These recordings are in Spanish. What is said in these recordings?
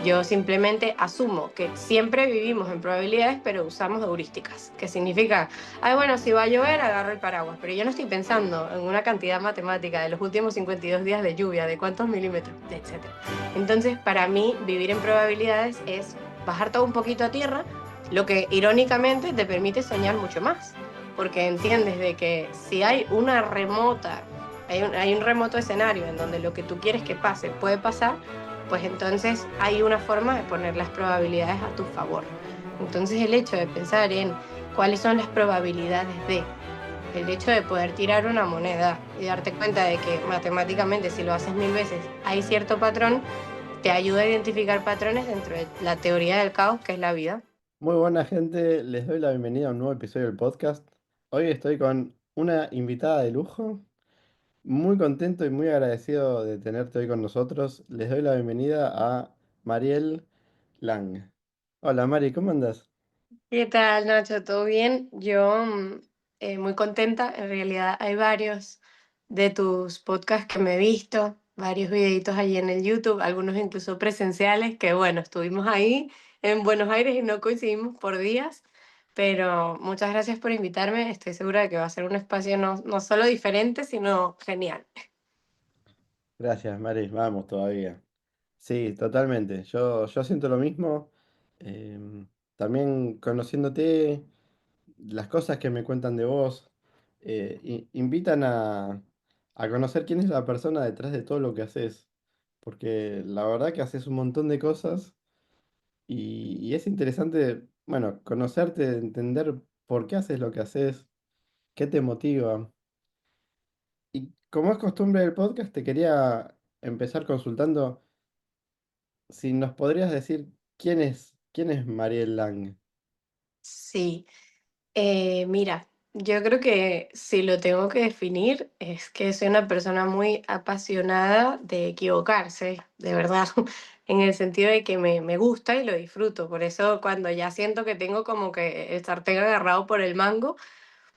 Yo simplemente asumo que siempre vivimos en probabilidades, pero usamos heurísticas, que significa, ay, bueno, si va a llover, agarro el paraguas, pero yo no estoy pensando en una cantidad matemática de los últimos 52 días de lluvia, de cuántos milímetros, etcétera. Entonces, para mí, vivir en probabilidades es bajar todo un poquito a tierra, lo que irónicamente te permite soñar mucho más, porque entiendes de que si hay una remota, hay un remoto escenario en donde lo que tú quieres que pase puede pasar, pues entonces hay una forma de poner las probabilidades a tu favor. Entonces el hecho de pensar en cuáles son las probabilidades de, el hecho de poder tirar una moneda y darte cuenta de que matemáticamente si lo haces 1000 veces hay cierto patrón, te ayuda a identificar patrones dentro de la teoría del caos que es la vida. Muy buena gente, les doy la bienvenida a un nuevo episodio del podcast. Hoy estoy con una invitada de lujo, muy contento y muy agradecido de tenerte hoy con nosotros. Les doy la bienvenida a Mariel Lang. Hola Mari, ¿cómo andas? ¿Qué tal, Nacho? ¿Todo bien? Yo muy contenta. En realidad hay varios de tus podcasts que me he visto, varios videitos allí en el YouTube, algunos incluso presenciales, que bueno, estuvimos ahí en Buenos Aires y no coincidimos por días, pero muchas gracias por invitarme. Estoy segura de que va a ser un espacio no solo diferente, sino genial. Gracias Mari, vamos todavía. Sí, totalmente, yo siento lo mismo. También conociéndote, las cosas que me cuentan de vos invitan a conocer quién es la persona detrás de todo lo que haces. Porque la verdad que haces un montón de cosas y es interesante, bueno, conocerte, entender por qué haces lo que haces, qué te motiva. Y como es costumbre del podcast, te quería empezar consultando si nos podrías decir quién es Mariel Lang. Sí. Mira, yo creo que si lo tengo que definir es que soy una persona muy apasionada de equivocarse, de verdad, en el sentido de que me gusta y lo disfruto. Por eso cuando ya siento que tengo como que el sartén agarrado por el mango,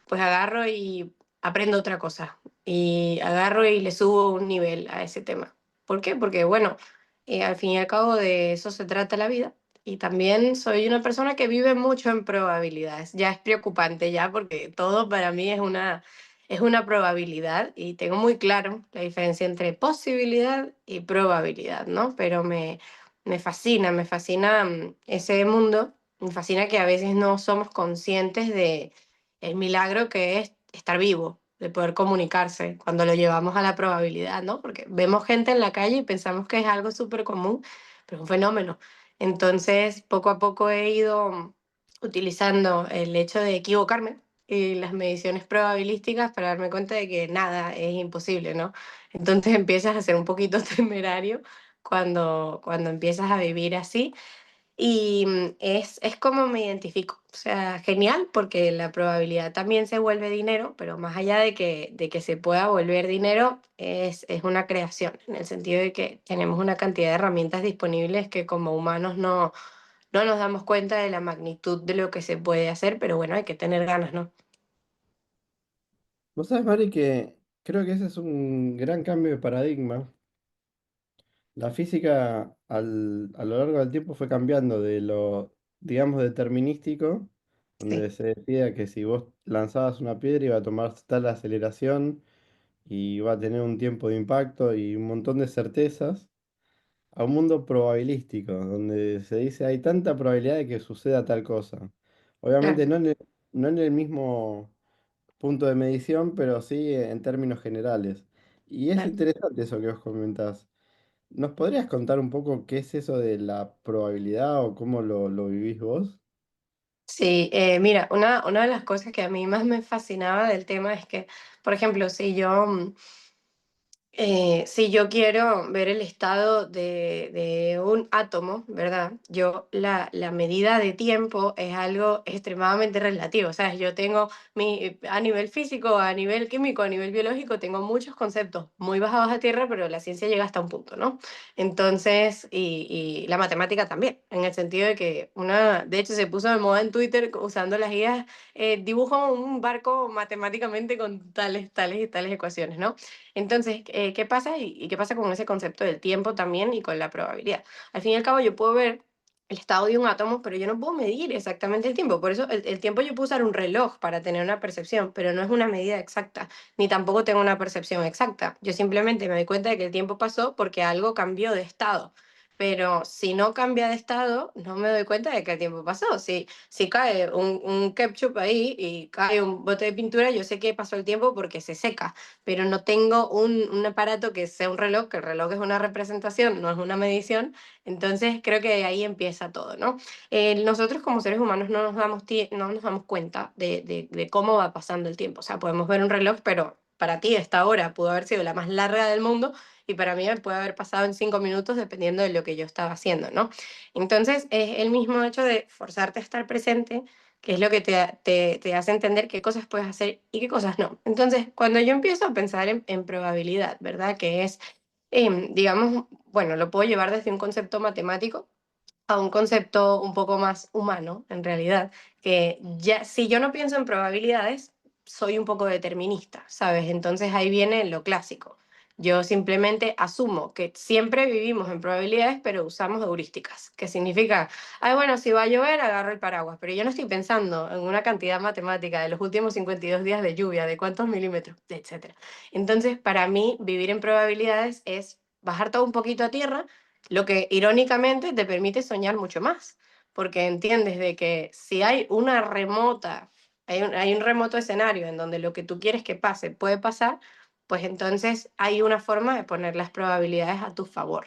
pues agarro y aprendo otra cosa. Y agarro y le subo un nivel a ese tema. ¿Por qué? Porque, bueno, al fin y al cabo de eso se trata la vida. Y también soy una persona que vive mucho en probabilidades. Ya es preocupante ya porque todo para mí es una probabilidad y tengo muy claro la diferencia entre posibilidad y probabilidad, ¿no? Pero me fascina ese mundo, me fascina que a veces no somos conscientes de el milagro que es estar vivo, de poder comunicarse cuando lo llevamos a la probabilidad, ¿no? Porque vemos gente en la calle y pensamos que es algo súper común, pero es un fenómeno. Entonces, poco a poco he ido utilizando el hecho de equivocarme y las mediciones probabilísticas para darme cuenta de que nada es imposible, ¿no? Entonces empiezas a ser un poquito temerario cuando empiezas a vivir así y es como me identifico. O sea, genial porque la probabilidad también se vuelve dinero, pero más allá de que se pueda volver dinero, es una creación, en el sentido de que tenemos una cantidad de herramientas disponibles que como humanos no nos damos cuenta de la magnitud de lo que se puede hacer, pero bueno, hay que tener ganas, ¿no? Vos sabés, Mari, que creo que ese es un gran cambio de paradigma. La física a lo largo del tiempo fue cambiando de lo, digamos, determinístico, Sí, donde se decía que si vos lanzabas una piedra iba a tomar tal aceleración y iba a tener un tiempo de impacto y un montón de certezas, a un mundo probabilístico, donde se dice hay tanta probabilidad de que suceda tal cosa. claro, Obviamente no en el mismo punto de medición, pero sí en términos generales. Y es claro. interesante eso que vos comentás. ¿Nos podrías contar un poco qué es eso de la probabilidad o cómo lo vivís vos? Sí, mira, una de las cosas que a mí más me fascinaba del tema es que, por ejemplo, si yo quiero ver el estado de un átomo, ¿verdad? La medida de tiempo es algo extremadamente relativo. O sea, yo tengo a nivel físico, a nivel químico, a nivel biológico, tengo muchos conceptos muy bajados a tierra, pero la ciencia llega hasta un punto, ¿no? Entonces, y la matemática también, en el sentido de que de hecho se puso de moda en Twitter usando las guías, dibujo un barco matemáticamente con tales y tales ecuaciones, ¿no? Entonces, ¿qué pasa? Y qué pasa con ese concepto del tiempo también y con la probabilidad. Al fin y al cabo, yo puedo ver el estado de un átomo, pero yo no puedo medir exactamente el tiempo. Por eso el tiempo yo puedo usar un reloj para tener una percepción, pero no es una medida exacta, ni tampoco tengo una percepción exacta. Yo simplemente me doy cuenta de que el tiempo pasó porque algo cambió de estado. Pero si no cambia de estado, no me doy cuenta de que el tiempo pasó. Si cae un ketchup ahí y cae un bote de pintura, yo sé que pasó el tiempo porque se seca, pero no tengo un aparato que sea un reloj, que el reloj es una representación, no es una medición. Entonces creo que ahí empieza todo, ¿no? Nosotros como seres humanos no nos damos cuenta de cómo va pasando el tiempo. O sea, podemos ver un reloj, pero para ti esta hora pudo haber sido la más larga del mundo y para mí me puede haber pasado en 5 minutos dependiendo de lo que yo estaba haciendo, ¿no? Entonces es el mismo hecho de forzarte a estar presente, que es lo que te hace entender qué cosas puedes hacer y qué cosas no. Entonces, cuando yo empiezo a pensar en probabilidad, ¿verdad? Que es, digamos, bueno, lo puedo llevar desde un concepto matemático a un concepto un poco más humano, en realidad, que ya si yo no pienso en probabilidades, soy un poco determinista, ¿sabes? Entonces ahí viene lo clásico. Yo simplemente asumo que siempre vivimos en probabilidades, pero usamos heurísticas, que significa, ay, bueno, si va a llover, agarro el paraguas, pero yo no estoy pensando en una cantidad matemática de los últimos 52 días de lluvia, de cuántos milímetros, etcétera. Entonces, para mí, vivir en probabilidades es bajar todo un poquito a tierra, lo que irónicamente te permite soñar mucho más, porque entiendes de que si hay un remoto escenario en donde lo que tú quieres que pase puede pasar, pues entonces hay una forma de poner las probabilidades a tu favor.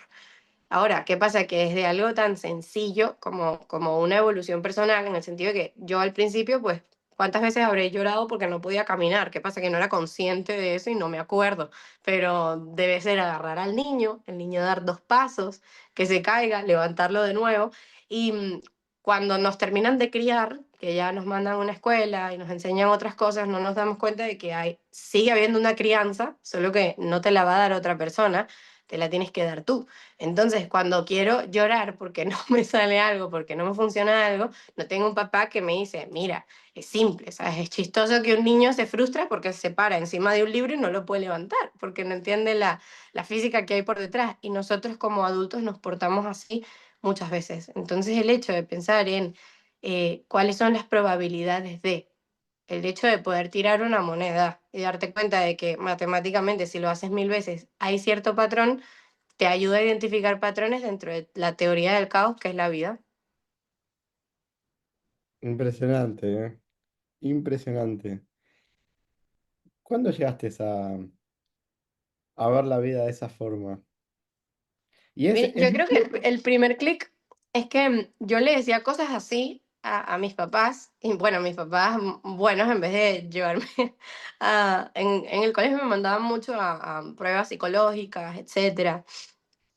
Ahora, ¿qué pasa? Que es de algo tan sencillo como una evolución personal, en el sentido de que yo al principio, pues, ¿cuántas veces habré llorado porque no podía caminar? ¿Qué pasa? Que no era consciente de eso y no me acuerdo. Pero debe ser agarrar al niño, el niño dar 2 pasos, que se caiga, levantarlo de nuevo. Y cuando nos terminan de criar, que ya nos mandan a una escuela y nos enseñan otras cosas, no nos damos cuenta de que sigue habiendo una crianza, solo que no te la va a dar otra persona, te la tienes que dar tú. Entonces, cuando quiero llorar porque no me sale algo, porque no me funciona algo, no tengo un papá que me dice, mira, es simple, ¿sabes? Es chistoso que un niño se frustra porque se para encima de un libro y no lo puede levantar, porque no entiende la física que hay por detrás. Y nosotros como adultos nos portamos así muchas veces. Entonces, el hecho de pensar en cuáles son las probabilidades el hecho de poder tirar una moneda y darte cuenta de que matemáticamente si lo haces 1000 veces hay cierto patrón, te ayuda a identificar patrones dentro de la teoría del caos que es la vida. Impresionante, ¿eh? Impresionante. ¿Cuándo llegaste a ver la vida de esa forma? Y es Yo creo que el primer clic es que yo le decía cosas así a mis papás, y bueno, mis papás buenos, en vez de llevarme en el colegio me mandaban mucho a pruebas psicológicas, etcétera.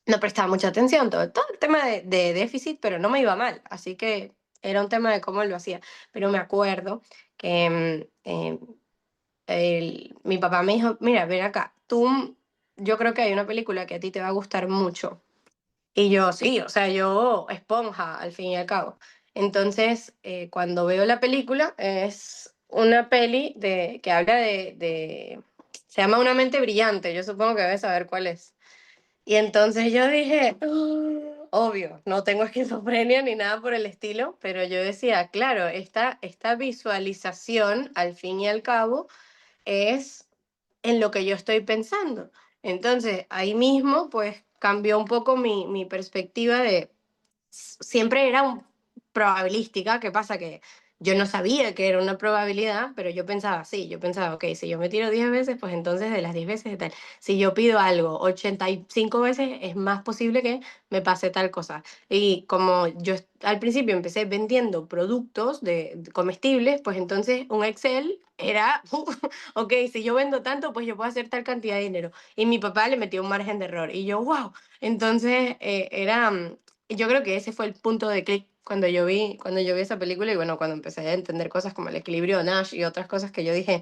No prestaba mucha atención, todo el tema de déficit, pero no me iba mal, así que era un tema de cómo lo hacía. Pero me acuerdo que mi papá me dijo, mira, ven acá, yo creo que hay una película que a ti te va a gustar mucho. Y yo, sí, o sea, yo esponja al fin y al cabo. Entonces, cuando veo la película, es una peli que habla se llama Una mente brillante, yo supongo que debes saber cuál es. Y entonces yo dije, "Ah, obvio, no tengo esquizofrenia ni nada por el estilo, pero yo decía, claro, esta visualización, al fin y al cabo, es en lo que yo estoy pensando. Entonces, ahí mismo, pues cambió un poco mi perspectiva de, siempre era probabilística. ¿Qué pasa? Que yo no sabía que era una probabilidad, pero yo pensaba así, yo pensaba, ok, si yo me tiro 10 veces, pues entonces de las 10 veces de tal. Si yo pido algo 85 veces, es más posible que me pase tal cosa. Y como yo al principio empecé vendiendo productos de comestibles, pues entonces un Excel era, ok, si yo vendo tanto, pues yo puedo hacer tal cantidad de dinero. Y mi papá le metió un margen de error. Y yo, wow. Entonces yo creo que ese fue el punto de clic cuando yo vi esa película y bueno, cuando empecé a entender cosas como el equilibrio de Nash y otras cosas que yo dije,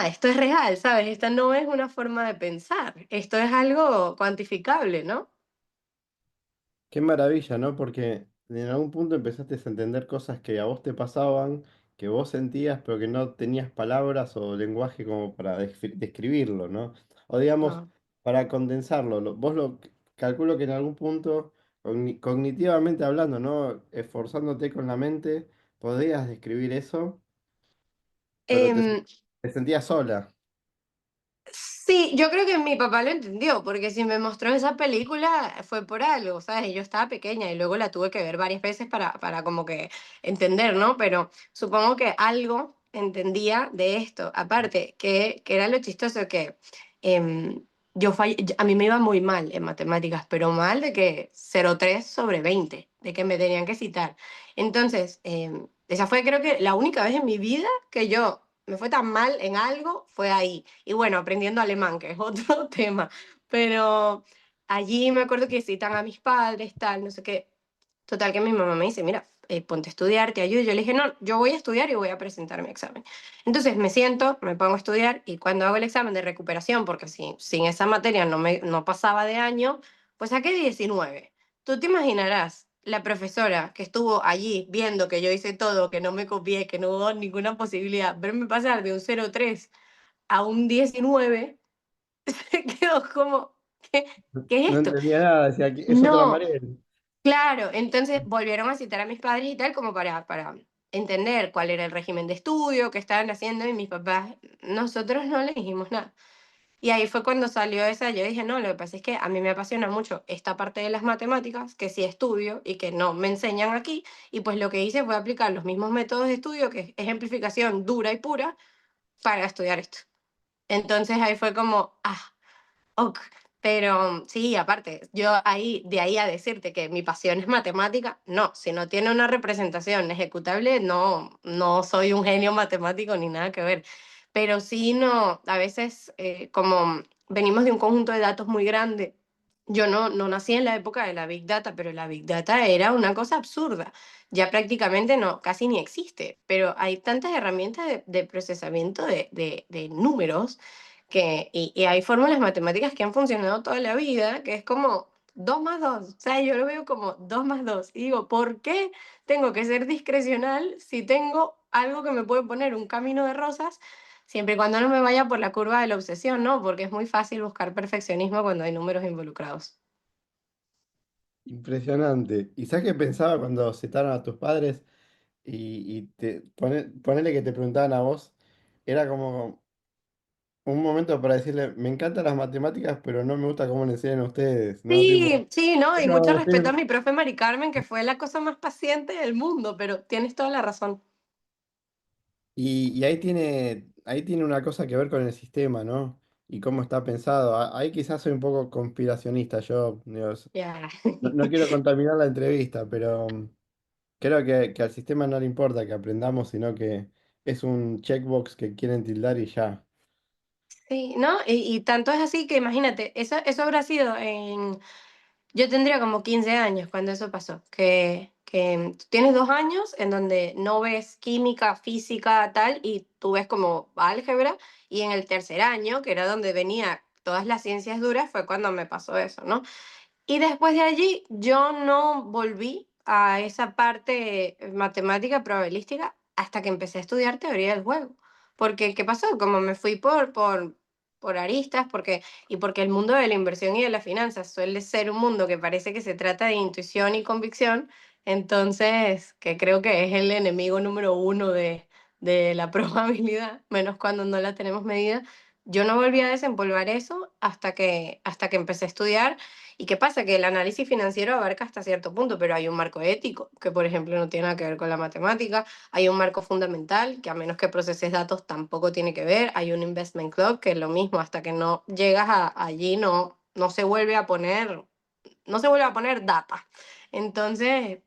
esto es real, ¿sabes? Esta no es una forma de pensar, esto es algo cuantificable, ¿no? Qué maravilla, ¿no? Porque en algún punto empezaste a entender cosas que a vos te pasaban, que vos sentías, pero que no tenías palabras o lenguaje como para describirlo, ¿no? O digamos, No. para condensarlo, vos lo calculo que en algún punto, cognitivamente hablando, ¿no? Esforzándote con la mente, podrías describir eso, pero Em, te sentías sola. Sí, yo creo que mi papá lo entendió, porque si me mostró esa película fue por algo, ¿sabes? Yo estaba pequeña y luego la tuve que ver varias veces para como que entender, ¿no? Pero supongo que algo entendía de esto. Aparte, que era lo chistoso que em, a mí me iba muy mal en matemáticas, pero mal de que 0,3/20 de que me tenían que citar. Entonces, esa fue creo que la única vez en mi vida que yo me fue tan mal en algo, fue ahí. Y bueno, aprendiendo alemán, que es otro tema. Pero allí me acuerdo que citan a mis padres, tal, no sé qué. Total que mi mamá me dice, mira, ponte a estudiar, te ayudo. Yo le dije, no, yo voy a estudiar y voy a presentar mi examen. Entonces me siento, me pongo a estudiar y cuando hago el examen de recuperación, porque sin esa materia no pasaba de año, pues saqué 19. Tú te imaginarás la profesora que estuvo allí viendo que yo hice todo, que no me copié, que no hubo ninguna posibilidad, verme pasar de un 0,3 a un 19, se quedó como, ¿qué, qué es No esto? entendía nada, decía, es otra No, Mariel. claro, entonces volvieron a citar a mis padres y tal como para entender cuál era el régimen de estudio, qué estaban haciendo y mis papás, nosotros no le dijimos nada. Y ahí fue cuando salió esa, yo dije, no, lo que pasa es que a mí me apasiona mucho esta parte de las matemáticas, que sí estudio y que no me enseñan aquí, y pues lo que hice fue aplicar los mismos métodos de estudio, que es ejemplificación dura y pura, para estudiar esto. Entonces ahí fue como, ok. Pero sí, aparte, yo ahí, de ahí a decirte que mi pasión es matemática, no, si no tiene una representación ejecutable, no, no soy un genio matemático ni nada que ver. Pero sí, no, a veces, como venimos de un conjunto de datos muy grande, yo no nací en la época de la Big Data, pero la Big Data era una cosa absurda. Ya prácticamente no, casi ni existe, pero hay tantas herramientas de procesamiento de números y hay fórmulas matemáticas que han funcionado toda la vida, que es como 2 más 2. O sea, yo lo veo como 2 más 2. Y digo, ¿por qué tengo que ser discrecional si tengo algo que me puede poner un camino de rosas, siempre y cuando no me vaya por la curva de la obsesión, ¿no? Porque es muy fácil buscar perfeccionismo cuando hay números involucrados. Impresionante. ¿Y sabes qué pensaba cuando citaron a tus padres y ponele que te preguntaban a vos? Era como un momento para decirle, me encantan las matemáticas, pero no me gusta cómo le enseñan a ustedes, ¿no? Tipo, Sí, sí, ¿no? es Y mucho como respeto a decir, mi profe Mari Carmen, que fue la cosa más paciente del mundo, pero tienes toda la razón. y ahí tiene una cosa que ver con el sistema, ¿no? Y cómo está pensado. Ahí quizás soy un poco conspiracionista, yo digo, Ya. no quiero contaminar la entrevista, pero creo que al sistema no le importa que aprendamos, sino que es un checkbox que quieren tildar y ya. Sí, ¿no? Y tanto es así que imagínate, eso habrá sido en... Yo tendría como 15 años cuando eso pasó, que tú tienes 2 años en donde no ves química, física, tal, y tú ves como álgebra, y en el tercer año, que era donde venía todas las ciencias duras, fue cuando me pasó eso, ¿no? Y después de allí yo no volví a esa parte matemática probabilística hasta que empecé a estudiar teoría del juego. Porque, ¿qué pasó? Como me fui por aristas, porque el mundo de la inversión y de las finanzas suele ser un mundo que parece que se trata de intuición y convicción, entonces, que creo que es el enemigo número uno de la probabilidad, menos cuando no la tenemos medida. Yo no volví a desempolvar eso hasta que empecé a estudiar. ¿Y qué pasa? Que el análisis financiero abarca hasta cierto punto, pero hay un marco ético, que por ejemplo no tiene nada que ver con la matemática, hay un marco fundamental, que a menos que proceses datos tampoco tiene que ver, hay un investment club, que es lo mismo, hasta que no llegas allí no se vuelve a poner, no se vuelve a poner data. Entonces,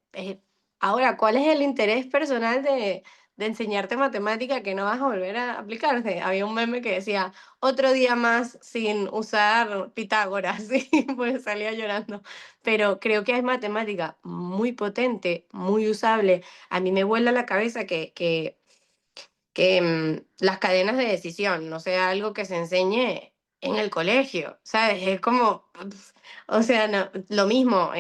ahora, ¿cuál es el interés personal de enseñarte matemática que no vas a volver a aplicarte? Había un meme que decía, otro día más sin usar Pitágoras, y pues salía llorando. Pero creo que hay matemática muy potente, muy usable. A mí me vuela la cabeza que las cadenas de decisión no sea algo que se enseñe en el colegio, ¿sabes? Es como, o sea, lo mismo.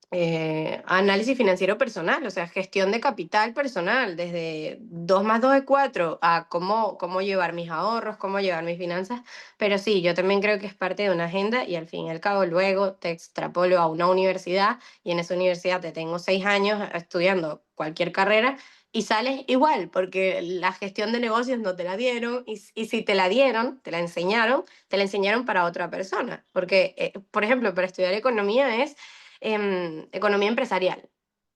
análisis financiero personal, o sea, gestión de capital personal, desde 2 más 2 es 4 a cómo llevar mis ahorros, cómo llevar mis finanzas. Pero sí, yo también creo que es parte de una agenda y al fin y al cabo luego te extrapolo a una universidad y en esa universidad te tengo 6 años estudiando cualquier carrera y sales igual, porque la gestión de negocios no te la dieron y si te la dieron, te la enseñaron para otra persona. Porque, por ejemplo, para estudiar economía es economía empresarial.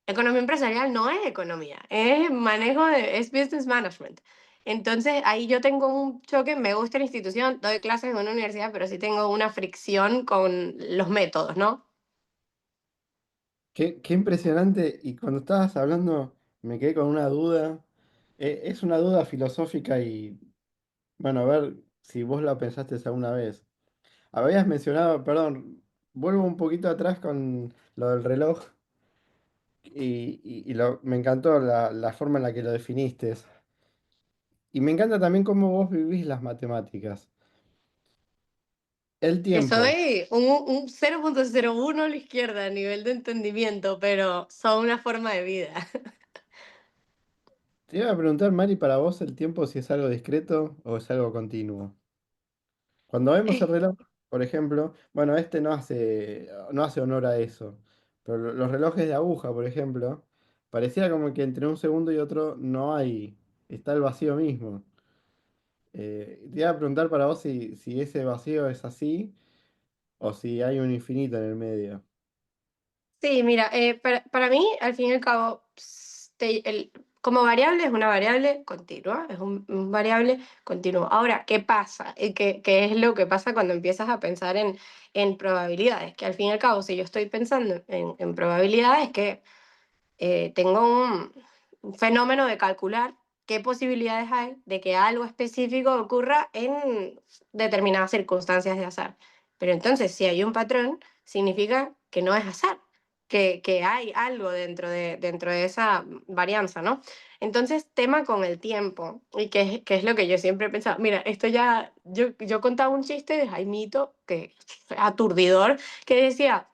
Economía empresarial no es economía, es manejo es business management. Entonces ahí yo tengo un choque, me gusta la institución, doy clases en una universidad, pero sí tengo una fricción con los métodos, ¿no? Qué impresionante. Y cuando estabas hablando, me quedé con una duda. Es una duda filosófica y, bueno, a ver si vos la pensaste alguna vez. Habías mencionado, perdón, vuelvo un poquito atrás con lo del reloj me encantó la forma en la que lo definiste. Y me encanta también cómo vos vivís las matemáticas. El Que tiempo. soy un 0,01 a la izquierda a nivel de entendimiento, pero son una forma de vida. Te iba a preguntar, Mari, para vos el tiempo si es algo discreto o es algo continuo. Cuando vemos el reloj, por ejemplo, bueno, este no hace honor a eso, pero los relojes de aguja, por ejemplo, parecía como que entre un segundo y otro no hay, está el vacío mismo. Te iba a preguntar para vos si ese vacío es así o si hay un infinito en el medio. Sí, mira, para mí, al fin y al cabo, como variable es una variable continua, es un variable continuo. Ahora, ¿qué pasa? ¿Qué es lo que pasa cuando empiezas a pensar en probabilidades? Que al fin y al cabo, si yo estoy pensando en probabilidades, que tengo un fenómeno de calcular qué posibilidades hay de que algo específico ocurra en determinadas circunstancias de azar. Pero entonces, si hay un patrón, significa que no es azar, que hay algo dentro de esa varianza, ¿no? Entonces, tema con el tiempo, y que es lo que yo siempre he pensado. Mira, esto ya, yo contaba un chiste de Jaimito, que aturdidor, que decía,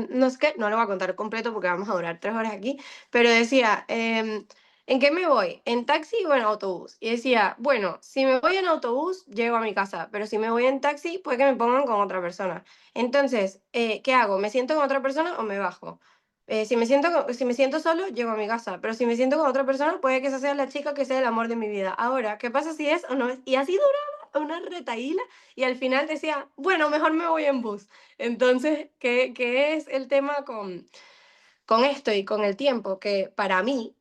no sé qué, no lo voy a contar completo porque vamos a durar 3 horas aquí, pero decía, ¿en qué me voy? ¿En taxi o en autobús? Y decía, bueno, si me voy en autobús, llego a mi casa, pero si me voy en taxi, puede que me pongan con otra persona. Entonces, ¿qué hago? ¿Me siento con otra persona o me bajo? Si me siento solo, llego a mi casa, pero si me siento con otra persona, puede que esa sea la chica que sea el amor de mi vida. Ahora, ¿qué pasa si es o no es? Y así duraba una retaíla y al final decía, bueno, mejor me voy en bus. Entonces, ¿qué es el tema con esto y con el tiempo? Que para mí,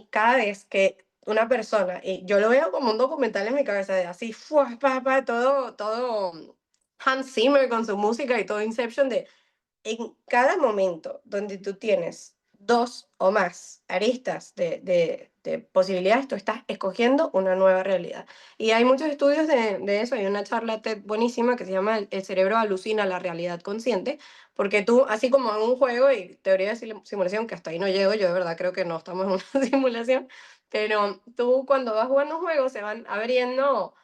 cada vez que una persona, y yo lo veo como un documental en mi cabeza, de así, ¡fua! Todo Hans Zimmer con su música y todo Inception, de en cada momento donde tú tienes dos o más aristas de posibilidades, tú estás escogiendo una nueva realidad. Y hay muchos estudios de eso. Hay una charla TED buenísima que se llama El cerebro alucina la realidad consciente, porque tú, así como en un juego y teoría de simulación, que hasta ahí no llego, yo de verdad creo que no estamos en una simulación, pero tú cuando vas jugando un juego se van abriendo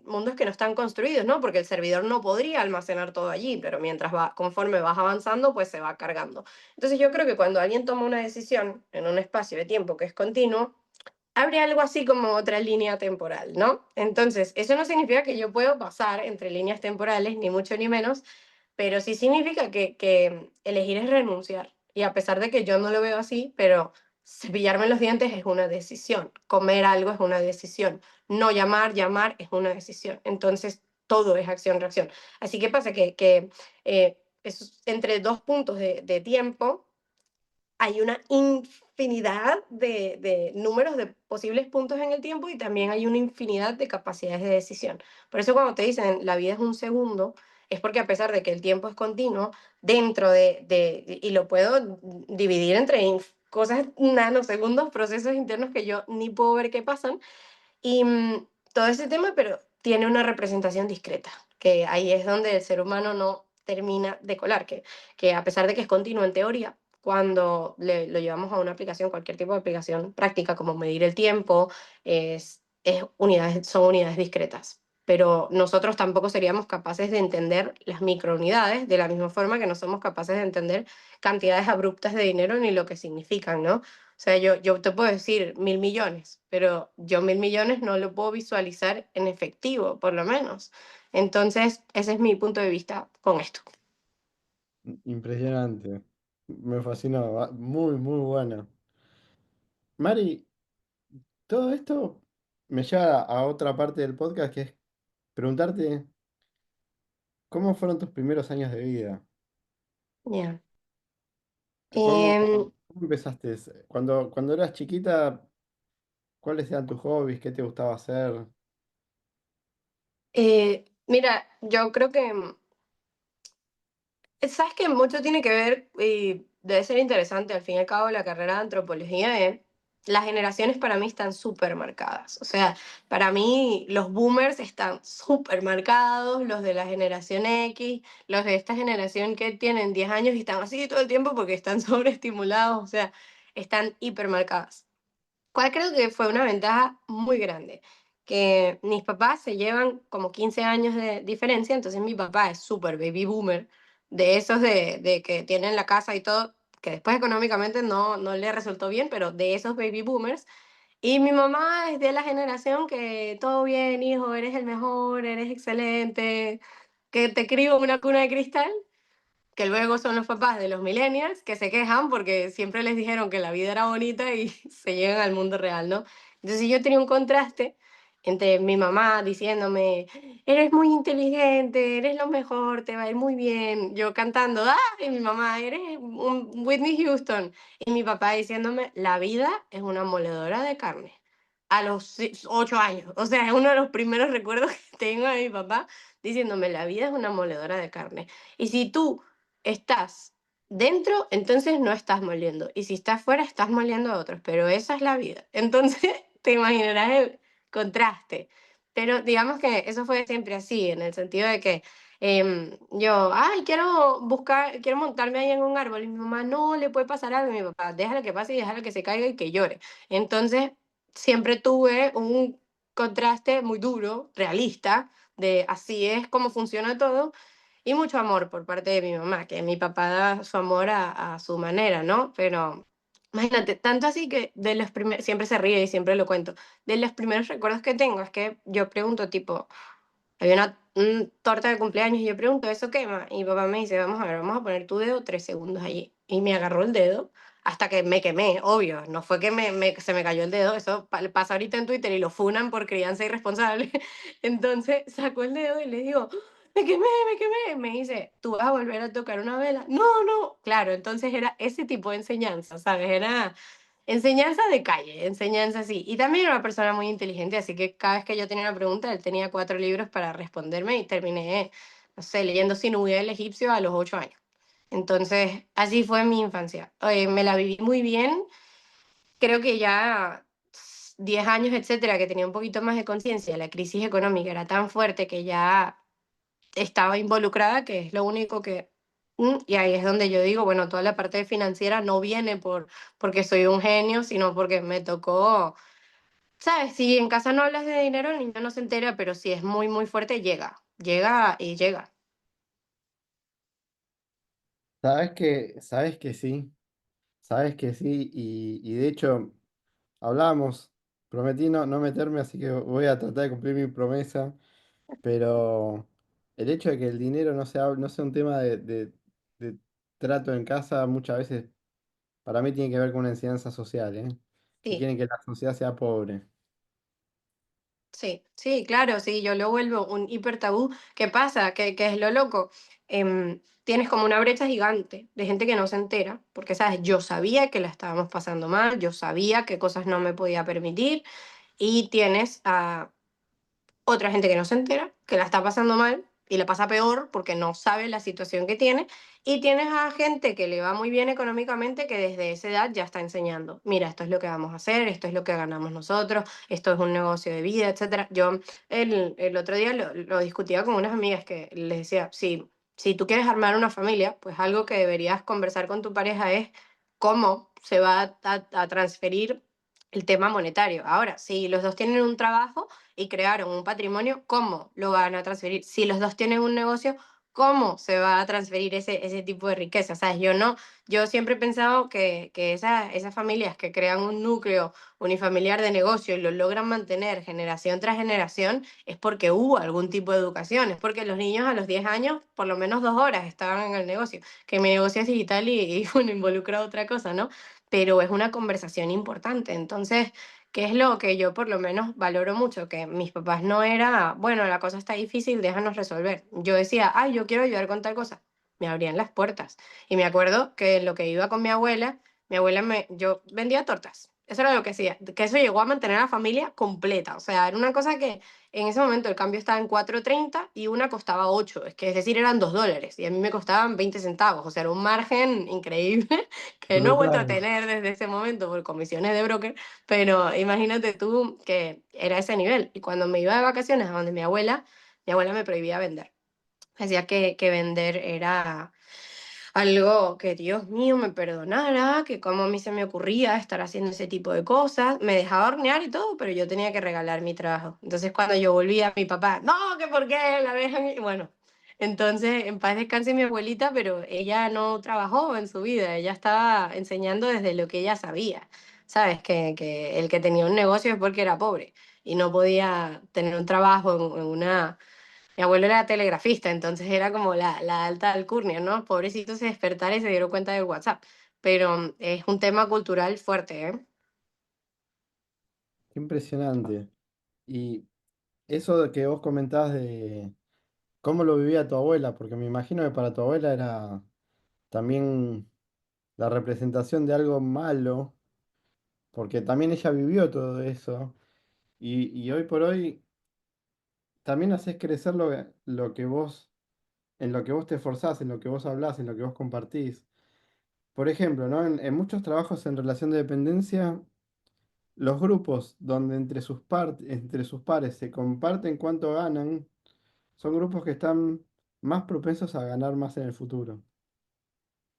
mundos que no están construidos, ¿no? Porque el servidor no podría almacenar todo allí, pero mientras va, conforme vas avanzando, pues se va cargando. Entonces yo creo que cuando alguien toma una decisión en un espacio de tiempo que es continuo, abre algo así como otra línea temporal, ¿no? Entonces, eso no significa que yo puedo pasar entre líneas temporales, ni mucho ni menos, pero sí significa que elegir es renunciar. Y a pesar de que yo no lo veo así, pero cepillarme los dientes es una decisión, comer algo es una decisión, no llamar es una decisión. Entonces, todo es acción-reacción. Así que pasa entre dos puntos de tiempo hay una infinidad de números de posibles puntos en el tiempo y también hay una infinidad de capacidades de decisión. Por eso cuando te dicen la vida es un segundo, es porque a pesar de que el tiempo es continuo, y lo puedo dividir entre cosas nanosegundos, procesos internos que yo ni puedo ver qué pasan, y todo ese tema, pero tiene una representación discreta, que ahí es donde el ser humano no termina de colar, que a pesar de que es continuo en teoría, cuando lo llevamos a una aplicación, cualquier tipo de aplicación práctica, como medir el tiempo, son unidades discretas. pero nosotros tampoco seríamos capaces de entender las microunidades de la misma forma que no somos capaces de entender cantidades abruptas de dinero ni lo que significan, ¿no? O sea, yo te puedo decir 1.000 millones, pero yo 1.000 millones no lo puedo visualizar en efectivo, por lo menos. Entonces, ese es mi punto de vista con esto. Impresionante. Me fascinó. Muy, muy bueno. Mari, todo esto me lleva a otra parte del podcast que es preguntarte cómo fueron tus primeros años de vida. Ya. ¿Cómo, Em, cómo empezaste? Cuando eras chiquita, ¿cuáles eran tus hobbies? ¿Qué te gustaba hacer? Mira, yo creo que sabes que mucho tiene que ver y debe ser interesante, al fin y al cabo, la carrera de antropología, las generaciones para mí están súper marcadas. O sea, para mí los boomers están súper marcados, los de la generación X, los de esta generación que tienen 10 años y están así todo el tiempo porque están sobreestimulados, o sea, están hiper marcadas. ¿Cuál creo que fue una ventaja muy grande? Que mis papás se llevan como 15 años de diferencia, entonces mi papá es súper baby boomer, de esos de que tienen la casa y todo, que después económicamente no le resultó bien, pero de esos baby boomers. Y mi mamá es de la generación que todo bien, hijo, eres el mejor, eres excelente, que te crío en una cuna de cristal, que luego son los papás de los millennials que se quejan porque siempre les dijeron que la vida era bonita y se llegan al mundo real, ¿no? Entonces yo tenía un contraste entre mi mamá diciéndome, eres muy inteligente, eres lo mejor, te va a ir muy bien, yo cantando, ¡ah! Y mi mamá, eres un Whitney Houston, y mi papá diciéndome, la vida es una moledora de carne. A los 8 años, o sea, es uno de los primeros recuerdos que tengo de mi papá diciéndome, la vida es una moledora de carne. Y si tú estás dentro, entonces no estás moliendo. Y si estás fuera, estás moliendo a otros. Pero esa es la vida. Entonces, te imaginarás el contraste. Pero digamos que eso fue siempre así, en el sentido de que yo, ay, quiero buscar, quiero montarme ahí en un árbol. Y mi mamá, no, le puede pasar algo. Y mi papá, déjala que pase y déjala que se caiga y que llore. Entonces, siempre tuve un contraste muy duro, realista, de así es como funciona todo y mucho amor por parte de mi mamá, que mi papá da su amor a su manera, ¿no? Pero imagínate, tanto así que de los primeros, siempre se ríe y siempre lo cuento, de los primeros recuerdos que tengo es que yo pregunto tipo, había una torta de cumpleaños y yo pregunto, ¿eso quema? Y mi papá me dice, vamos a ver, vamos a poner tu dedo 3 segundos allí. Y me agarró el dedo hasta que me quemé, obvio. No fue que se me cayó el dedo, eso pasa ahorita en Twitter y lo funan por crianza irresponsable. Entonces sacó el dedo y le digo, me quemé, me quemé. Me dice, ¿tú vas a volver a tocar una vela? No, no. Claro, entonces era ese tipo de enseñanza, ¿sabes? Era enseñanza de calle, enseñanza así. Y también era una persona muy inteligente, así que cada vez que yo tenía una pregunta, él tenía 4 libros para responderme y terminé, no sé, leyendo Sinué el egipcio a los 8 años. Entonces, así fue mi infancia. Me la viví muy bien. Creo que ya 10 años, etcétera, que tenía un poquito más de conciencia, la crisis económica era tan fuerte que ya estaba involucrada, que es lo único que... Y ahí es donde yo digo, bueno, toda la parte financiera no viene porque soy un genio, sino porque me tocó, ¿sabes? Si en casa no hablas de dinero, el niño no se entera, pero si es muy, muy fuerte, llega y llega. Sabes que sí, sabes que sí, y de hecho hablábamos, prometí no meterme, así que voy a tratar de cumplir mi promesa, pero el hecho de que el dinero no sea un tema de trato en casa, muchas veces para mí tiene que ver con una enseñanza social, ¿eh? Que Sí. quieren que la sociedad sea pobre. Sí, sí, claro, sí, yo lo vuelvo un hiper tabú. ¿Qué pasa? ¿Qué es lo loco? Tienes como una brecha gigante de gente que no se entera, porque, ¿sabes? Yo sabía que la estábamos pasando mal, yo sabía qué cosas no me podía permitir, y tienes a otra gente que no se entera, que la está pasando mal y la pasa peor porque no sabe la situación que tiene. Y tienes a gente que le va muy bien económicamente que desde esa edad ya está enseñando, mira, esto es lo que vamos a hacer, esto es lo que ganamos nosotros, esto es un negocio de vida, etcétera. Yo el otro día lo discutía con unas amigas que les decía, si tú quieres armar una familia, pues algo que deberías conversar con tu pareja es cómo se va a transferir el tema monetario. Ahora, si los dos tienen un trabajo y crearon un patrimonio, ¿cómo lo van a transferir? Si los dos tienen un negocio, ¿cómo se va a transferir ese tipo de riqueza? ¿Sabes? Yo no, yo siempre he pensado que esas familias que crean un núcleo unifamiliar de negocio y lo logran mantener generación tras generación, es porque hubo algún tipo de educación, es porque los niños a los 10 años, por lo menos 2 horas estaban en el negocio, que mi negocio es digital y bueno, involucra otra cosa, ¿no? Pero es una conversación importante. Entonces, ¿qué es lo que yo por lo menos valoro mucho? Que mis papás no era, bueno, la cosa está difícil, déjanos resolver. Yo decía, ay, yo quiero ayudar con tal cosa. Me abrían las puertas. Y me acuerdo que en lo que iba con mi abuela yo vendía tortas. Eso era lo que hacía. Que eso llegó a mantener a la familia completa. O sea, era una cosa que en ese momento el cambio estaba en 4,30 y una costaba 8. Es decir, eran $2. Y a mí me costaban 20 centavos. O sea, era un margen increíble que no he vuelto a Brutal. tener desde ese momento por comisiones de broker, pero imagínate tú que era ese nivel. Y cuando me iba de vacaciones a donde mi abuela me prohibía vender. Decía que vender era algo que Dios mío me perdonara, que como a mí se me ocurría estar haciendo ese tipo de cosas. Me dejaba hornear y todo, pero yo tenía que regalar mi trabajo. Entonces cuando yo volvía, mi papá, no, que por qué la dejan. Y bueno, entonces en paz descanse mi abuelita, pero ella no trabajó en su vida, ella estaba enseñando desde lo que ella sabía. ¿Sabes? Que el que tenía un negocio es porque era pobre y no podía tener un trabajo en una mi abuelo era telegrafista, entonces era como la alta alcurnia, ¿no? Pobrecitos se despertaron y se dieron cuenta del WhatsApp. Pero es un tema cultural fuerte, ¿eh? Qué impresionante. Y eso de que vos comentabas de cómo lo vivía tu abuela, porque me imagino que para tu abuela era también la representación de algo malo, porque también ella vivió todo eso. Y hoy por hoy también haces crecer lo que vos, en lo que vos te esforzás, en lo que vos hablás, en lo que vos compartís. Por ejemplo, ¿no? En muchos trabajos en relación de dependencia, los grupos donde entre sus pares se comparten cuánto ganan, son grupos que están más propensos a ganar más en el futuro.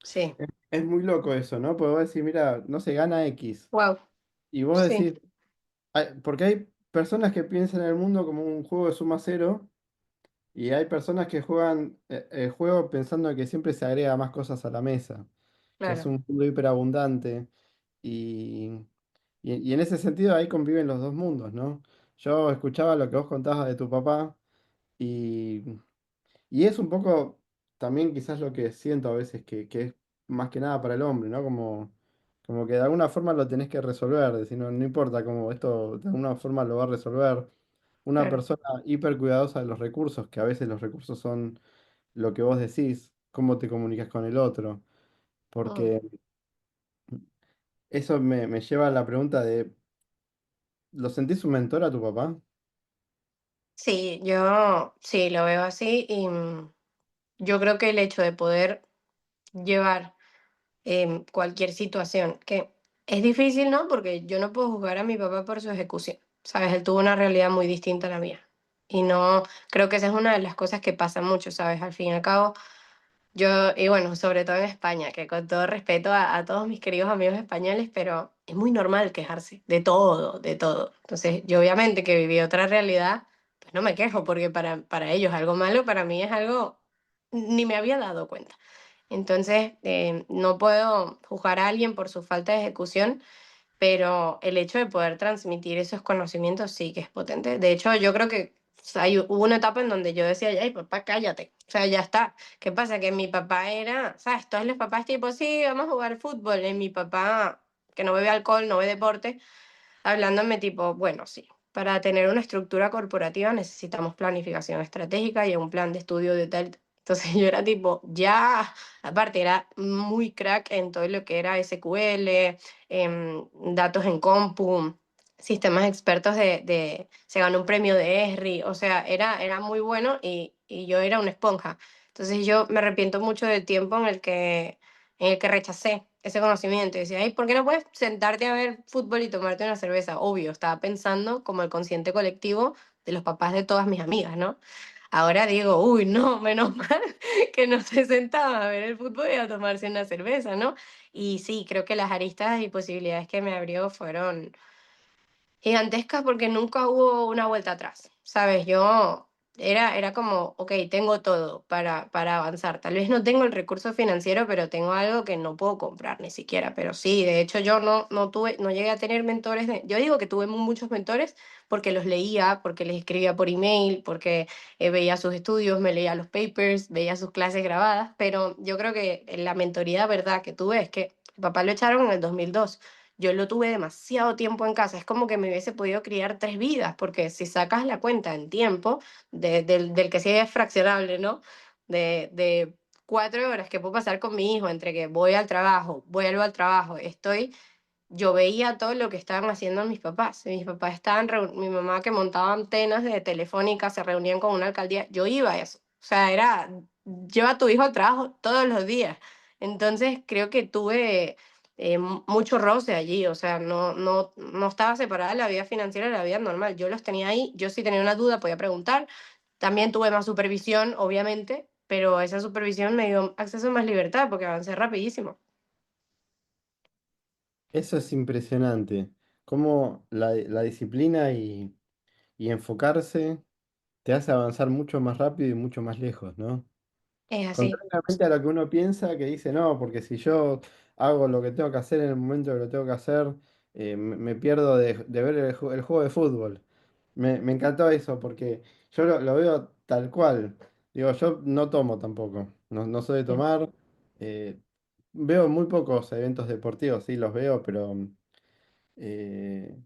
Sí. Es muy loco eso, ¿no? Porque vos decís, mira, no se gana X. Wow. Y vos Sí, decís, porque hay personas que piensan en el mundo como un juego de suma cero, y hay personas que juegan el juego pensando que siempre se agrega más cosas a la mesa, que es claro. un mundo hiperabundante. Y, y en ese sentido ahí conviven los dos mundos, ¿no? Yo escuchaba lo que vos contabas de tu papá y, y es un poco también quizás lo que siento a veces que es más que nada para el hombre, ¿no? Como que de alguna forma lo tenés que resolver, decir, no, no importa cómo esto de alguna forma lo va a resolver. Una Claro. persona hiper cuidadosa de los recursos, que a veces los recursos son lo que vos decís, cómo te comunicas con el otro. Mm. Porque eso me lleva a la pregunta de, ¿lo sentís un mentor a tu papá? Sí, yo sí lo veo así y yo creo que el hecho de poder llevar cualquier situación, que es difícil, ¿no? Porque yo no puedo juzgar a mi papá por su ejecución, ¿sabes? Él tuvo una realidad muy distinta a la mía. Y no, creo que esa es una de las cosas que pasa mucho, ¿sabes? Al fin y al cabo, yo, y bueno, sobre todo en España, que con todo respeto a todos mis queridos amigos españoles, pero es muy normal quejarse de todo, de todo. Entonces, yo obviamente que viví otra realidad, pues no me quejo, porque para ellos algo malo, para mí es algo, ni me había dado cuenta. Entonces, no puedo juzgar a alguien por su falta de ejecución, pero el hecho de poder transmitir esos conocimientos sí que es potente. De hecho, yo creo que hubo una etapa en donde yo decía, ay, papá, cállate. O sea, ya está. ¿Qué pasa? Que mi papá era, ¿sabes? Todos los papás tipo, sí, vamos a jugar fútbol. Y mi papá, que no bebe alcohol, no ve deporte, hablándome tipo, bueno, sí, para tener una estructura corporativa necesitamos planificación estratégica y un plan de estudio de tal. Entonces yo era tipo, ya, aparte era muy crack en todo lo que era SQL, datos en compu, sistemas expertos se ganó un premio de ESRI, o sea, era muy bueno y yo era una esponja. Entonces yo me arrepiento mucho del tiempo en el que rechacé ese conocimiento. Y decía, ay, ¿por qué no puedes sentarte a ver fútbol y tomarte una cerveza? Obvio, estaba pensando como el consciente colectivo de los papás de todas mis amigas, ¿no? Ahora digo, uy, no, menos mal que no se sentaba a ver el fútbol y a tomarse una cerveza, ¿no? Y sí, creo que las aristas y posibilidades que me abrió fueron, gigantescas porque nunca hubo una vuelta atrás, ¿sabes? Yo era como, ok, tengo todo para avanzar. Tal vez no tengo el recurso financiero, pero tengo algo que no puedo comprar ni siquiera. Pero sí, de hecho yo no tuve, no llegué a tener mentores. Yo digo que tuve muchos mentores porque los leía, porque les escribía por email, porque veía sus estudios, me leía los papers, veía sus clases grabadas, pero yo creo que la mentoría, verdad, que tuve es que papá lo echaron en el 2002. Yo lo tuve demasiado tiempo en casa. Es como que me hubiese podido criar tres vidas, porque si sacas la cuenta en tiempo, del que sí es fraccionable, ¿no? De 4 horas que puedo pasar con mi hijo entre que voy al trabajo, vuelvo al trabajo, yo veía todo lo que estaban haciendo mis papás. Mis papás estaban, mi mamá que montaba antenas de telefónica, se reunían con una alcaldía, yo iba a eso. O sea, era, lleva a tu hijo al trabajo todos los días. Entonces creo que tuve mucho roce allí, o sea, no estaba separada la vida financiera de la vida normal. Yo los tenía ahí, yo sí tenía una duda, podía preguntar. También tuve más supervisión, obviamente, pero esa supervisión me dio acceso a más libertad porque avancé rapidísimo. Eso es impresionante. Cómo la disciplina y enfocarse te hace avanzar mucho más rápido y mucho más lejos, ¿no? Es así. Contrariamente a lo que uno piensa, que dice, no, porque si yo hago lo que tengo que hacer en el momento que lo tengo que hacer, me pierdo de ver el juego de fútbol. Me encantó eso, porque yo lo veo tal cual. Digo, yo no tomo tampoco, no soy de tomar. eh, Veo muy pocos eventos deportivos, sí los veo, pero eh,